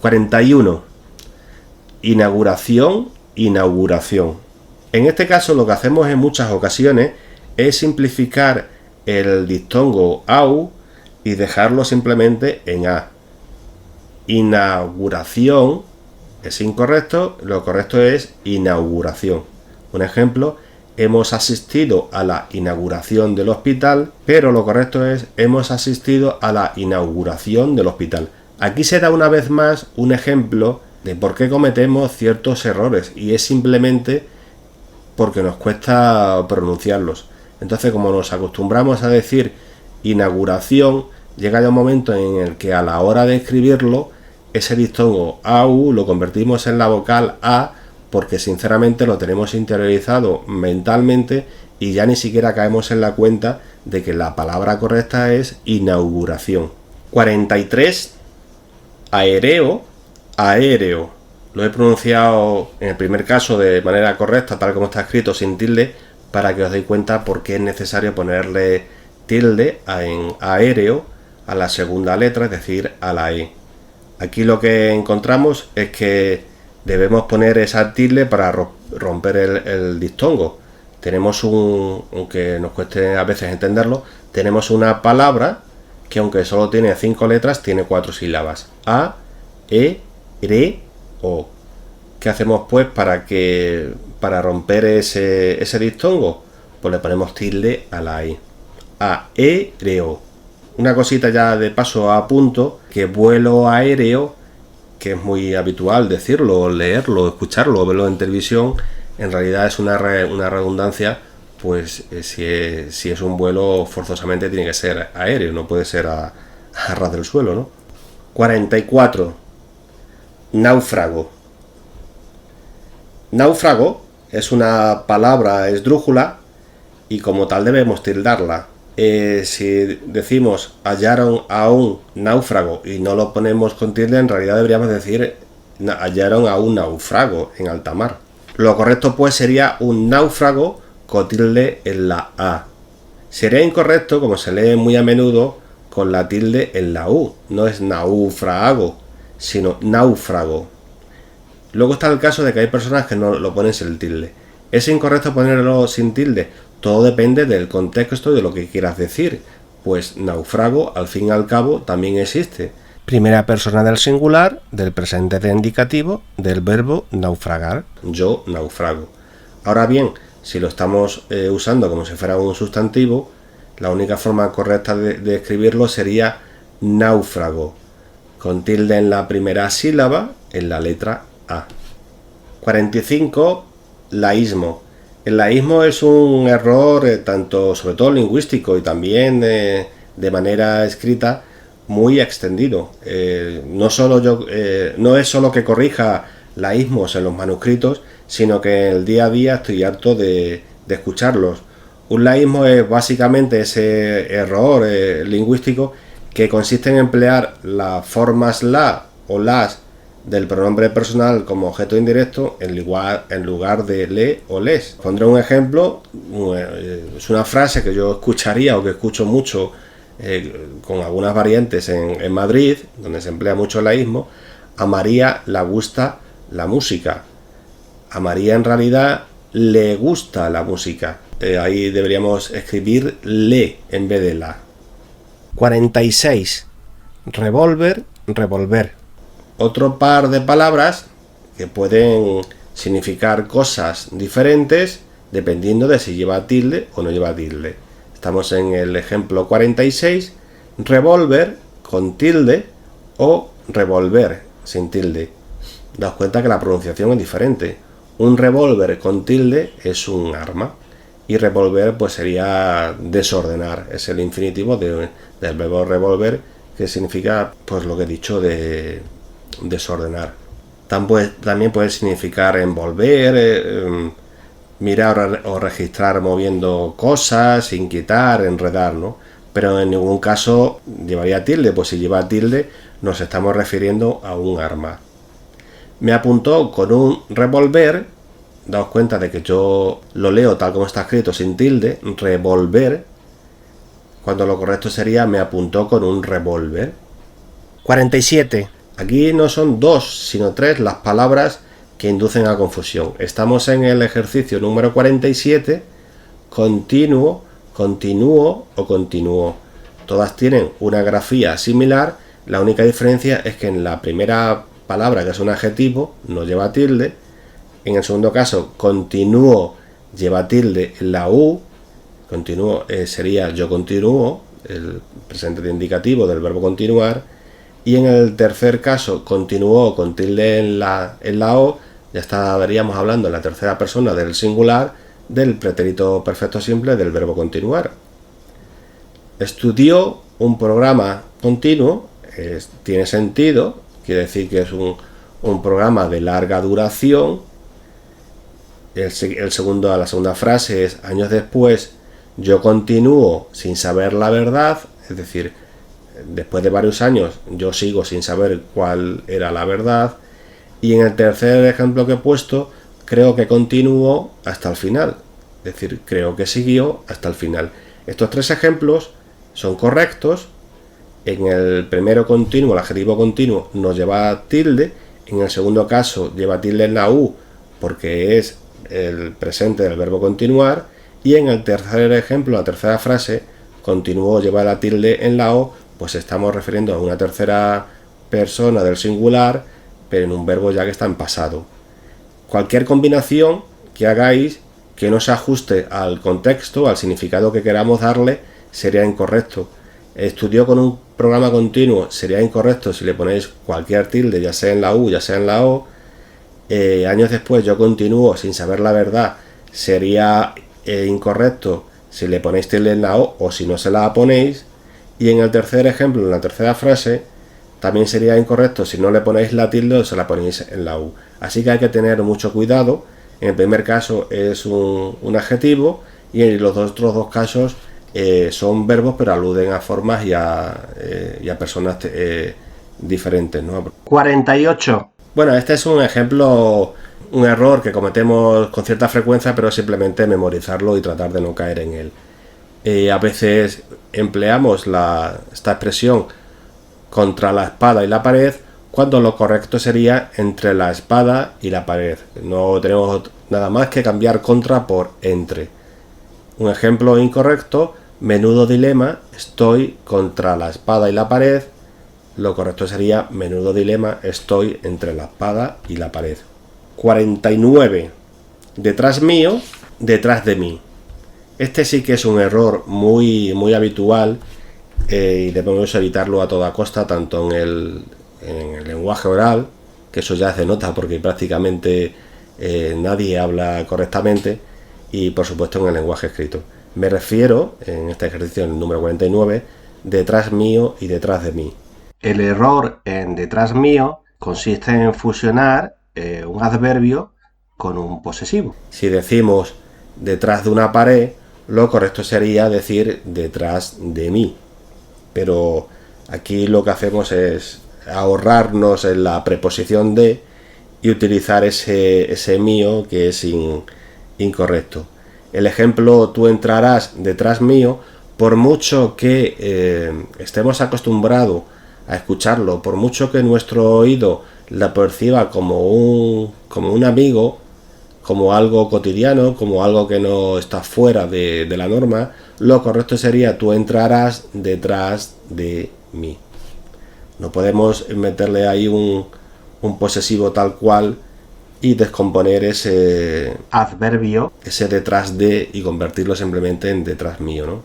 41. Inauguración, inauguración. En este caso lo que hacemos en muchas ocasiones es simplificar el diptongo au y dejarlo simplemente en a. Inauguración es incorrecto, lo correcto es inauguración. Un ejemplo, hemos asistido a la inauguración del hospital, pero lo correcto es hemos asistido a la inauguración del hospital. Aquí se da una vez más un ejemplo de por qué cometemos ciertos errores y es simplemente porque nos cuesta pronunciarlos. Entonces, como nos acostumbramos a decir inauguración, llega ya un momento en el que a la hora de escribirlo, ese diptongo AU lo convertimos en la vocal A porque sinceramente lo tenemos interiorizado mentalmente y ya ni siquiera caemos en la cuenta de que la palabra correcta es inauguración. 43, aéreo, aéreo. Lo he pronunciado en el primer caso de manera correcta, tal como está escrito, sin tilde, para que os deis cuenta por qué es necesario ponerle tilde en aéreo a la segunda letra, es decir, a la E. Aquí lo que encontramos es que debemos poner esa tilde para romper el diptongo. Tenemos aunque nos cueste a veces entenderlo, tenemos una palabra que aunque solo tiene 5 letras, tiene 4 sílabas. A, E, R, O. ¿Qué hacemos pues para romper ese diptongo? Pues le ponemos tilde a la E. A, E, R, O. Una cosita ya de paso a punto, que vuelo aéreo, que es muy habitual decirlo, leerlo, escucharlo, verlo en televisión, en realidad es una redundancia, pues si es un vuelo forzosamente tiene que ser aéreo, no puede ser a ras del suelo, ¿no? 44. Náufrago. Náufrago es una palabra esdrújula y como tal debemos tildarla. Si decimos hallaron a un náufrago y no lo ponemos con tilde, en realidad deberíamos decir hallaron a un náufrago en alta mar. Lo correcto pues sería un náufrago con tilde en la A. Sería incorrecto, como se lee muy a menudo, con la tilde en la U. No es naufrago, sino náufrago. Luego está el caso de que hay personas que no lo ponen sin tilde. ¿Es incorrecto ponerlo sin tilde? Todo depende del contexto y de lo que quieras decir, pues náufrago al fin y al cabo también existe. Primera persona del singular, del presente de indicativo, del verbo naufragar. Yo naufrago. Ahora bien, si lo estamos usando como si fuera un sustantivo, la única forma correcta de escribirlo sería náufrago, con tilde en la primera sílaba, en la letra A. 45. Laísmo. El laísmo es un error tanto, sobre todo lingüístico y también de manera escrita, muy extendido. No es solo que corrija laísmos en los manuscritos, sino que en el día a día estoy harto de escucharlos. Un laísmo es básicamente ese error lingüístico que consiste en emplear las formas la o las del pronombre personal como objeto indirecto en lugar de le o les. Pondré un ejemplo. Es una frase que yo escucharía o que escucho mucho con algunas variantes en Madrid, donde se emplea mucho el laísmo. A María le gusta la música. A María en realidad le gusta la música. Ahí deberíamos escribir le en vez de la. 46. Revólver, revolver. Otro par de palabras que pueden significar cosas diferentes dependiendo de si lleva tilde o no lleva tilde. Estamos en el ejemplo 46, revólver con tilde o revolver sin tilde. Daos cuenta que la pronunciación es diferente. Un revólver con tilde es un arma y revolver pues sería desordenar, es el infinitivo del verbo revolver, que significa pues lo que he dicho de desordenar. También puede significar envolver, mirar o registrar moviendo cosas, inquietar, enredar, ¿no? Pero en ningún caso llevaría tilde, pues si lleva tilde nos estamos refiriendo a un arma. Me apuntó con un revólver. Daos cuenta de que yo lo leo tal como está escrito sin tilde, revolver, cuando lo correcto sería me apuntó con un revólver. 47. Aquí no son 2, sino 3 las palabras que inducen a confusión. Estamos en el ejercicio número 47, continuo, continuo o continuó. Todas tienen una grafía similar, la única diferencia es que en la primera palabra, que es un adjetivo, no lleva tilde. En el segundo caso, continuo lleva tilde en la U. Continuo sería yo continúo, el presente de indicativo del verbo continuar. Y en el tercer caso, continuó con tilde en la O, ya estaríamos hablando en la tercera persona del singular del pretérito perfecto simple del verbo continuar. Estudió un programa continuo, tiene sentido, quiere decir que es un programa de larga duración. La segunda frase es años después, yo continúo sin saber la verdad, es decir, después de varios años yo sigo sin saber cuál era la verdad. Y en el tercer ejemplo que he puesto, creo que continuó hasta el final. Es decir, creo que siguió hasta el final. Estos tres ejemplos son correctos. En el primero continuo, el adjetivo continuo nos lleva tilde. En el segundo caso lleva tilde en la U porque es el presente del verbo continuar. Y en el tercer ejemplo, la tercera frase, continuó lleva la tilde en la O, pues estamos refiriendo a una tercera persona del singular, pero en un verbo ya que está en pasado. Cualquier combinación que hagáis que no se ajuste al contexto, al significado que queramos darle, sería incorrecto. Estudió con un programa continuo, sería incorrecto si le ponéis cualquier tilde, ya sea en la U, ya sea en la O. Años después yo continúo sin saber la verdad, sería incorrecto si le ponéis tilde en la O o si no se la ponéis. Y en el tercer ejemplo, en la tercera frase, también sería incorrecto si no le ponéis la tilde o se la ponéis en la U. Así que hay que tener mucho cuidado. En el primer caso es un adjetivo y en los otros dos casos son verbos, pero aluden a formas y a personas diferentes, ¿no? 48. Bueno, este es un ejemplo, un error que cometemos con cierta frecuencia, pero simplemente memorizarlo y tratar de no caer en él. A veces empleamos esta expresión contra la espada y la pared, cuando lo correcto sería entre la espada y la pared. No tenemos nada más que cambiar contra por entre. Un ejemplo incorrecto: menudo dilema, estoy contra la espada y la pared. Lo correcto sería menudo dilema, estoy entre la espada y la pared. 49. Detrás mío, detrás de mí. Este sí que es un error muy habitual y debemos evitarlo a toda costa, tanto en el lenguaje oral, que eso ya se nota porque prácticamente nadie habla correctamente, y por supuesto en el lenguaje escrito. Me refiero, en este ejercicio, en el número 49, detrás mío y detrás de mí. El error en detrás mío consiste en fusionar un adverbio con un posesivo. Si decimos detrás de una pared, lo correcto sería decir detrás de mí. Pero aquí lo que hacemos es ahorrarnos en la preposición de y utilizar ese mío que es incorrecto. El ejemplo tú entrarás detrás mío, por mucho que estemos acostumbrados a escucharlo, por mucho que nuestro oído la perciba como un amigo, como algo cotidiano, como algo que no está fuera de la norma, lo correcto sería tú entrarás detrás de mí. No podemos meterle ahí un posesivo tal cual y descomponer ese adverbio, ese detrás de, y convertirlo simplemente en detrás mío, ¿no?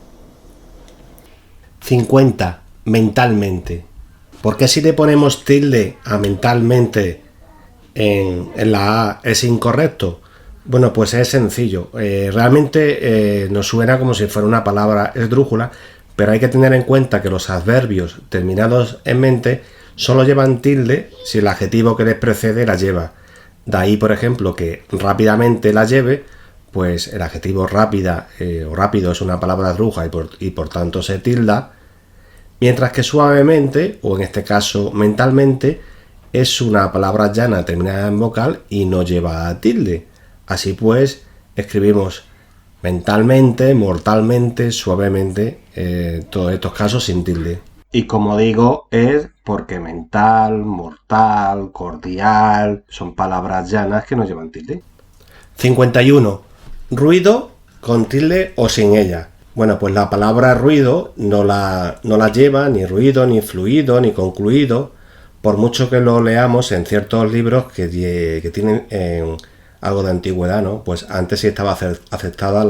50. Mentalmente. ¿Por qué si le ponemos tilde a mentalmente en la A es incorrecto? Bueno, pues es sencillo. Realmente nos suena como si fuera una palabra esdrújula, pero hay que tener en cuenta que los adverbios terminados en mente solo llevan tilde si el adjetivo que les precede la lleva. De ahí, por ejemplo, que rápidamente la lleve, pues el adjetivo rápida o rápido es una palabra esdrújula y por tanto se tilda, mientras que suavemente, o en este caso mentalmente, es una palabra llana terminada en vocal y no lleva tilde. Así pues, escribimos mentalmente, mortalmente, suavemente, todos estos casos sin tilde. Y como digo, es porque mental, mortal, cordial, son palabras llanas que no llevan tilde. 51. Ruido con tilde o sin ella. Bueno, pues la palabra ruido no la lleva ni ruido, ni fluido, ni concluido, por mucho que lo leamos en ciertos libros que tienen algo de antigüedad, ¿no? Pues antes sí estaba aceptada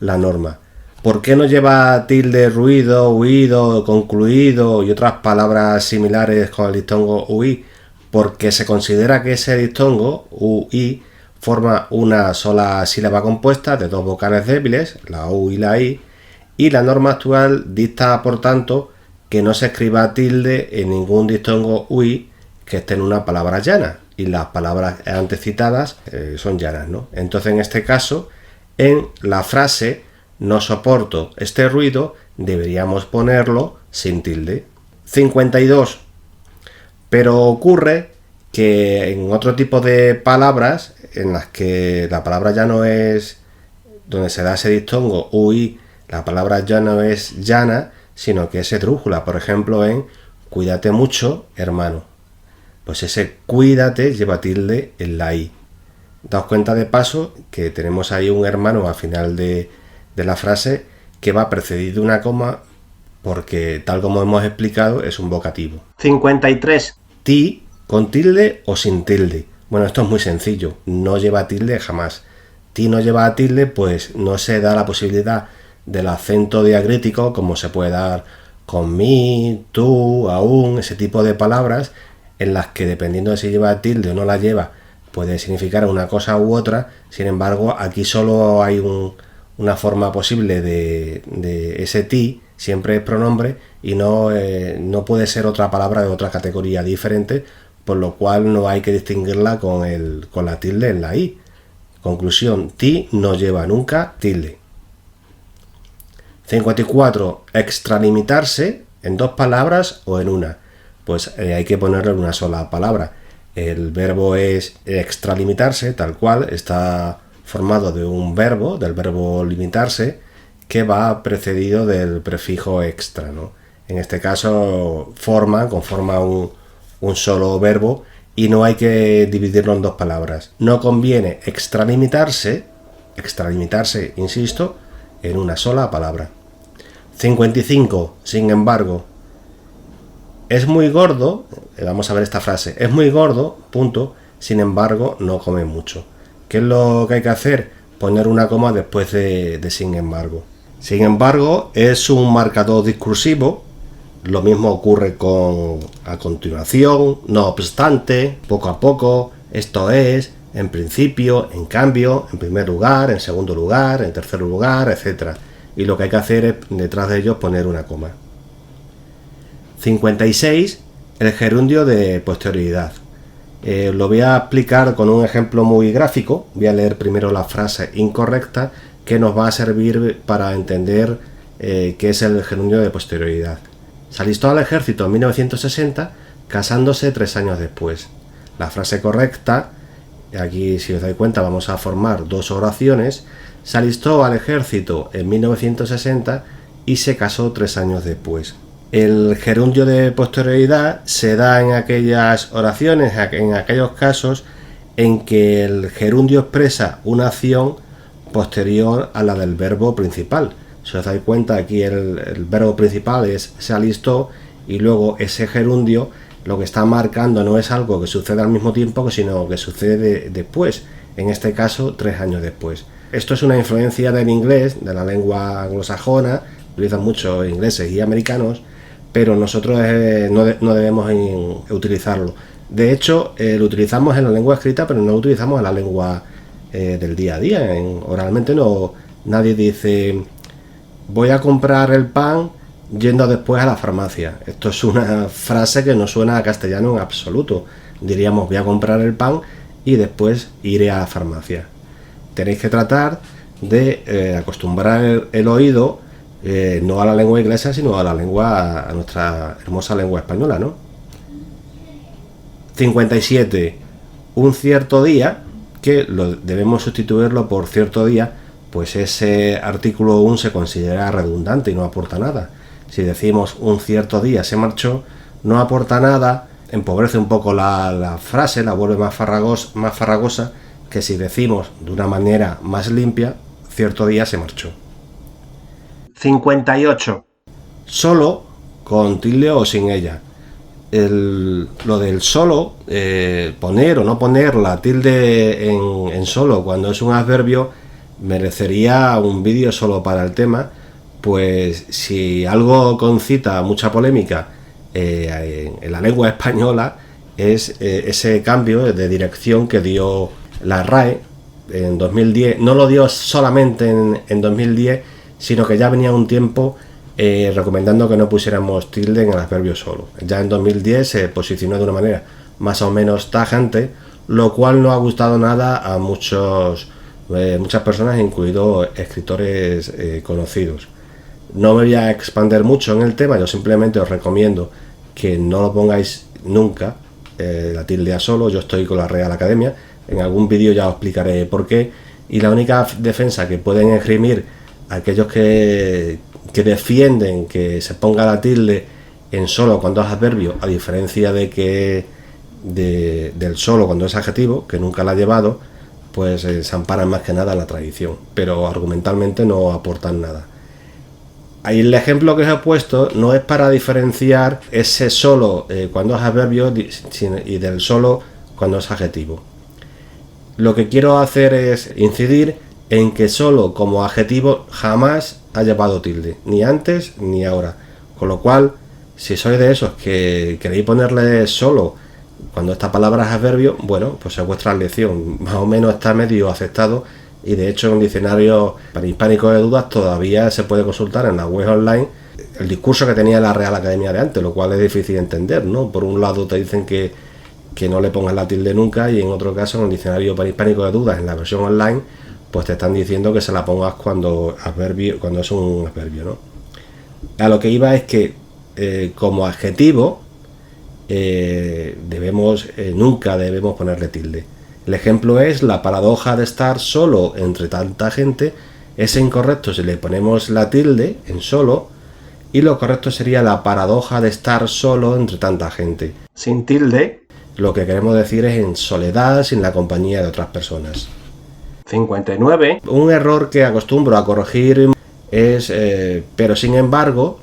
la norma. ¿Por qué no lleva tilde ruido, huido, concluido y otras palabras similares con el diptongo UI? Porque se considera que ese diptongo UI forma una sola sílaba compuesta de dos vocales débiles, la U y la I, y la norma actual dicta, por tanto, que no se escriba tilde en ningún diptongo UI que esté en una palabra llana, y las palabras antes citadas son llanas, ¿no? Entonces, en este caso, en la frase no soporto este ruido, deberíamos ponerlo sin tilde. 52. Pero ocurre que en otro tipo de palabras, en las que la palabra ya no es donde se da ese diptongo UI, la palabra ya no es llana, sino que es esdrújula. Por ejemplo, en cuídate mucho, hermano. Pues ese cuídate lleva tilde en la I. Daos cuenta de paso que tenemos ahí un hermano al final de la frase que va precedido de una coma porque, tal como hemos explicado, es un vocativo. 53. Ti con tilde o sin tilde. Bueno, esto es muy sencillo, no lleva tilde jamás. Ti no lleva tilde, pues no se da la posibilidad del acento diacrítico como se puede dar con mi, tú, aún, ese tipo de palabras en las que, dependiendo de si lleva tilde o no la lleva, puede significar una cosa u otra. Sin embargo, aquí solo hay una forma posible de ese ti, siempre es pronombre y no puede ser otra palabra de otra categoría diferente, por lo cual no hay que distinguirla con la tilde en la I. Conclusión, ti no lleva nunca tilde. 54. Extralimitarse en dos palabras o en una. Pues hay que ponerlo en una sola palabra. El verbo es extralimitarse, tal cual, está formado de un verbo, del verbo limitarse, que va precedido del prefijo extra, ¿no? En este caso conforma un solo verbo y no hay que dividirlo en dos palabras. No conviene extralimitarse, insisto, en una sola palabra. 55. Sin embargo, es muy gordo, vamos a ver esta frase, es muy gordo, punto, sin embargo, no come mucho. ¿Qué es lo que hay que hacer? Poner una coma después de sin embargo. Sin embargo, es un marcador discursivo. Lo mismo ocurre con a continuación, no obstante, poco a poco, esto es, en principio, en cambio, en primer lugar, en segundo lugar, en tercer lugar, etc. Y lo que hay que hacer es, detrás de ellos, poner una coma. 56. El gerundio de posterioridad. Lo voy a explicar con un ejemplo muy gráfico. Voy a leer primero la frase incorrecta que nos va a servir para entender qué es el gerundio de posterioridad. Se alistó al ejército en 1960, casándose 3 años después. La frase correcta, aquí si os dais cuenta vamos a formar dos oraciones. Se alistó al ejército en 1960 y se casó 3 años después. El gerundio de posterioridad se da en aquellas oraciones, en aquellos casos en que el gerundio expresa una acción posterior a la del verbo principal. Si os dais cuenta, aquí el verbo principal es se alistó y luego ese gerundio lo que está marcando no es algo que sucede al mismo tiempo, sino que sucede después, en este caso 3 años después. Esto es una influencia del inglés, de la lengua anglosajona, utilizan mucho ingleses y americanos, pero nosotros no debemos utilizarlo. De hecho, lo utilizamos en la lengua escrita, pero no lo utilizamos en la lengua del día a día. Oralmente nadie dice voy a comprar el pan yendo después a la farmacia. Esto es una frase que no suena a castellano en absoluto. Diríamos voy a comprar el pan y después iré a la farmacia. Tenéis que tratar de acostumbrar el oído no a la lengua inglesa, sino a nuestra hermosa lengua española, ¿no? 57. Un cierto día, que debemos sustituirlo por cierto día, pues ese artículo un se considera redundante y no aporta nada. Si decimos un cierto día se marchó, no aporta nada, empobrece un poco la frase, la vuelve más farragosa que si decimos de una manera más limpia, cierto día se marchó. 58. Solo, con tilde o sin ella. Lo del solo, poner o no poner la tilde en solo cuando es un adverbio, merecería un vídeo solo para el tema, pues si algo concita mucha polémica en la lengua española es ese cambio de dirección que dio la RAE en 2010. No lo dio solamente en 2010, sino que ya venía un tiempo recomendando que no pusiéramos tilde en el adverbio solo. Ya en 2010 se posicionó de una manera más o menos tajante, lo cual no ha gustado nada a muchos muchas personas, incluidos escritores conocidos. No me voy a expandir mucho en el tema, yo simplemente os recomiendo que no lo pongáis nunca, la tilde a solo. Yo estoy con la Real Academia, en algún vídeo ya os explicaré por qué, y la única defensa que pueden esgrimir aquellos que defienden que se ponga la tilde en solo cuando es adverbio, a diferencia de que del solo cuando es adjetivo, que nunca la ha llevado, pues se amparan más que nada en la tradición, pero argumentalmente no aportan nada. Ahí el ejemplo que os he puesto no es para diferenciar ese solo cuando es adverbio y del solo cuando es adjetivo. Lo que quiero hacer es incidir en que solo como adjetivo jamás ha llevado tilde, ni antes ni ahora. Con lo cual, si sois de esos que queréis ponerle solo cuando esta palabra es adverbio, bueno, pues es vuestra elección. Más o menos está medio aceptado, y de hecho en un diccionario panhispánico de dudas todavía se puede consultar en la web online el discurso que tenía la Real Academia de antes, lo cual es difícil de entender, ¿no? Por un lado te dicen que no le pongas la tilde nunca, y en otro caso en el diccionario panhispánico de dudas en la versión online pues te están diciendo que se la pongas cuando es un adverbio, ¿no? A lo que iba es que como adjetivo nunca debemos ponerle tilde. El ejemplo es la paradoja de estar solo entre tanta gente. Es incorrecto si le ponemos la tilde en solo, y lo correcto sería la paradoja de estar solo entre tanta gente. Sin tilde, lo que queremos decir es en soledad, sin la compañía de otras personas. 59. Un error que acostumbro a corregir es pero sin embargo,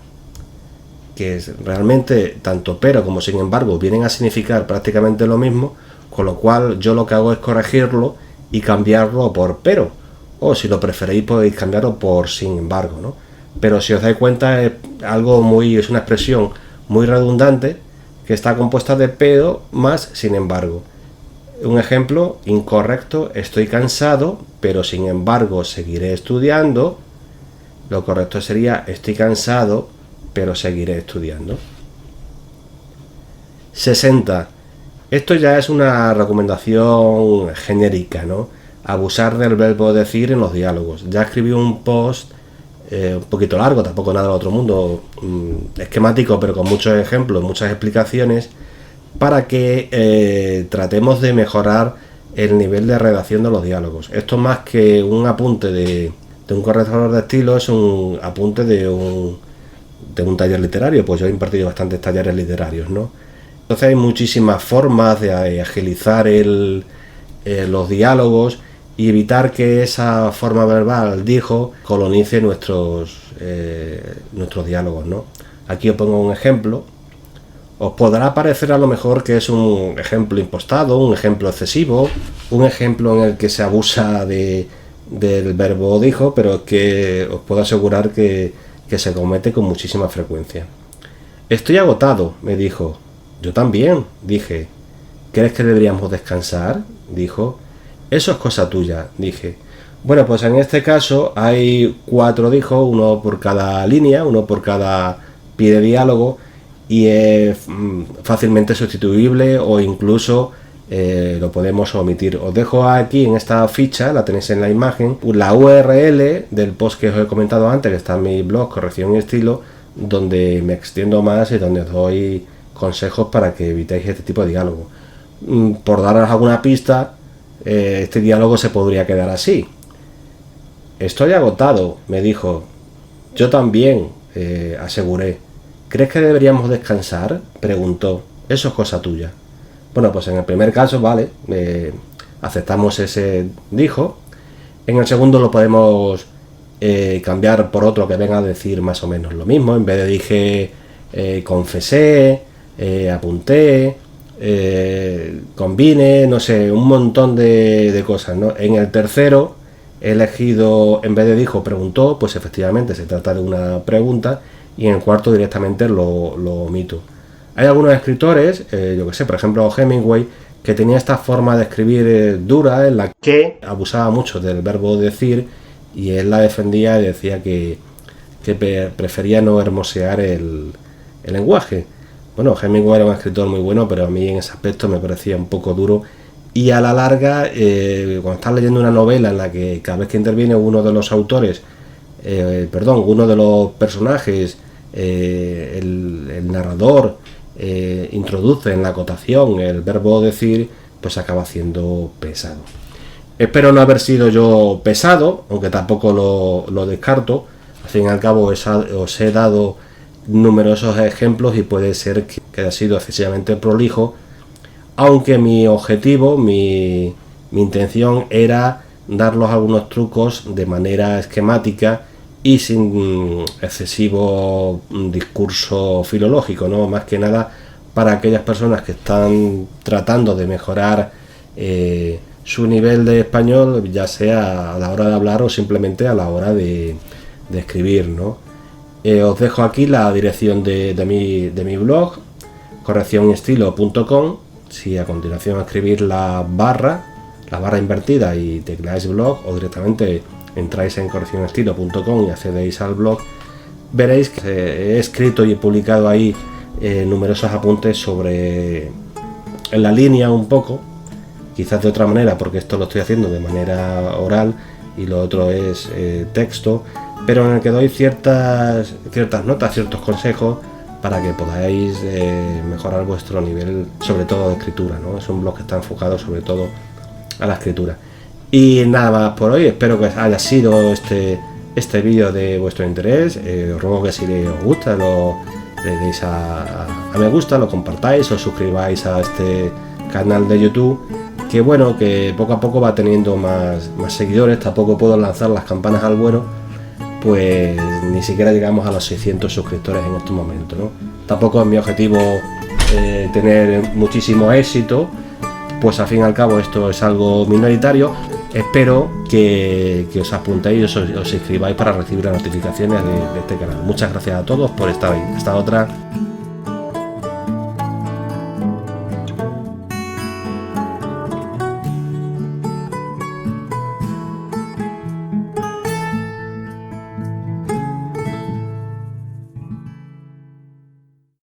que es realmente tanto pero como sin embargo vienen a significar prácticamente lo mismo, con lo cual yo lo que hago es corregirlo y cambiarlo por pero, o si lo preferéis podéis cambiarlo por sin embargo, ¿no? Pero si os dais cuenta es una expresión muy redundante que está compuesta de pero más sin embargo. Un ejemplo incorrecto: estoy cansado, pero sin embargo seguiré estudiando. Lo correcto sería estoy cansado, pero seguiré estudiando. 60. Esto ya es una recomendación genérica, ¿no? Abusar del verbo decir en los diálogos. Ya escribí un post un poquito largo, tampoco nada del otro mundo, esquemático, pero con muchos ejemplos, muchas explicaciones, para que tratemos de mejorar el nivel de redacción de los diálogos. Esto más que un apunte de un corrector de estilo, es un apunte de un taller literario, pues yo he impartido bastantes talleres literarios, ¿no? Entonces hay muchísimas formas de agilizar los diálogos y evitar que esa forma verbal colonice nuestros diálogos, ¿no? Aquí os pongo un ejemplo. Os podrá parecer a lo mejor que es un ejemplo impostado, un ejemplo excesivo, un ejemplo en el que se abusa del verbo dijo, pero es que os puedo asegurar que se comete con muchísima frecuencia. Estoy agotado, me dijo. Yo también, dije. ¿Crees que deberíamos descansar?, dijo. Eso es cosa tuya, dije. Bueno, pues en este caso hay 4 dijo, uno por cada línea, uno por cada pie de diálogo, y es fácilmente sustituible, o incluso lo podemos omitir. Os dejo aquí en esta ficha, la tenéis en la imagen, la URL del post que os he comentado antes, que está en mi blog Corrección y Estilo, donde me extiendo más y donde os doy consejos para que evitéis este tipo de diálogo. Por daros alguna pista, este diálogo se podría quedar así. Estoy agotado, me dijo. Yo también, aseguré. ¿Crees que deberíamos descansar?, preguntó. Eso es cosa tuya. Bueno, pues en el primer caso, vale, aceptamos ese dijo. En el segundo lo podemos cambiar por otro que venga a decir más o menos lo mismo. En vez de dije, confesé, apunté, combine, no sé, un montón de cosas, ¿no? En el tercero he elegido, en vez de dijo, preguntó, pues efectivamente se trata de una pregunta, y en el cuarto directamente lo omito. Hay algunos escritores, yo que sé, por ejemplo Hemingway, que tenía esta forma de escribir dura, en la que abusaba mucho del verbo decir, y él la defendía y decía que prefería no hermosear el lenguaje. Bueno, Hemingway era un escritor muy bueno, pero a mí en ese aspecto me parecía un poco duro, y a la larga, cuando estás leyendo una novela en la que cada vez que interviene uno de los autores, uno de los personajes, el narrador introduce en la acotación el verbo decir, pues acaba siendo pesado. Espero no haber sido yo pesado, aunque tampoco lo descarto. Al fin y al cabo os he dado numerosos ejemplos y puede ser que haya sido excesivamente prolijo, aunque mi objetivo, mi intención era daros algunos trucos de manera esquemática y sin excesivo discurso filológico, ¿no? Más que nada para aquellas personas que están tratando de mejorar su nivel de español, ya sea a la hora de hablar o simplemente a la hora de escribir, ¿no? Os dejo aquí la dirección de mi blog, correccionestilo.com. Si a continuación escribir la barra invertida y tecleáis blog, o directamente entráis en correccionestilo.com y accedéis al blog, veréis que he escrito y he publicado ahí numerosos apuntes sobre en la línea un poco, quizás de otra manera, porque esto lo estoy haciendo de manera oral y lo otro es texto, pero en el que doy ciertas notas, ciertos consejos para que podáis mejorar vuestro nivel, sobre todo de escritura, ¿no? Es un blog que está enfocado sobre todo a la escritura. Y nada más por hoy, espero que haya sido este vídeo de vuestro interés. Os ruego que si os gusta le deis a me gusta, lo compartáis, os suscribáis a este canal de YouTube, que bueno, que poco a poco va teniendo más seguidores. Tampoco puedo lanzar las campanas al vuelo, pues ni siquiera llegamos a los 600 suscriptores en estos momentos, ¿no? Tampoco es mi objetivo tener muchísimo éxito, pues al fin y al cabo esto es algo minoritario. Espero que os apuntéis y os inscribáis para recibir las notificaciones de este canal. Muchas gracias a todos por estar ahí. Hasta otra.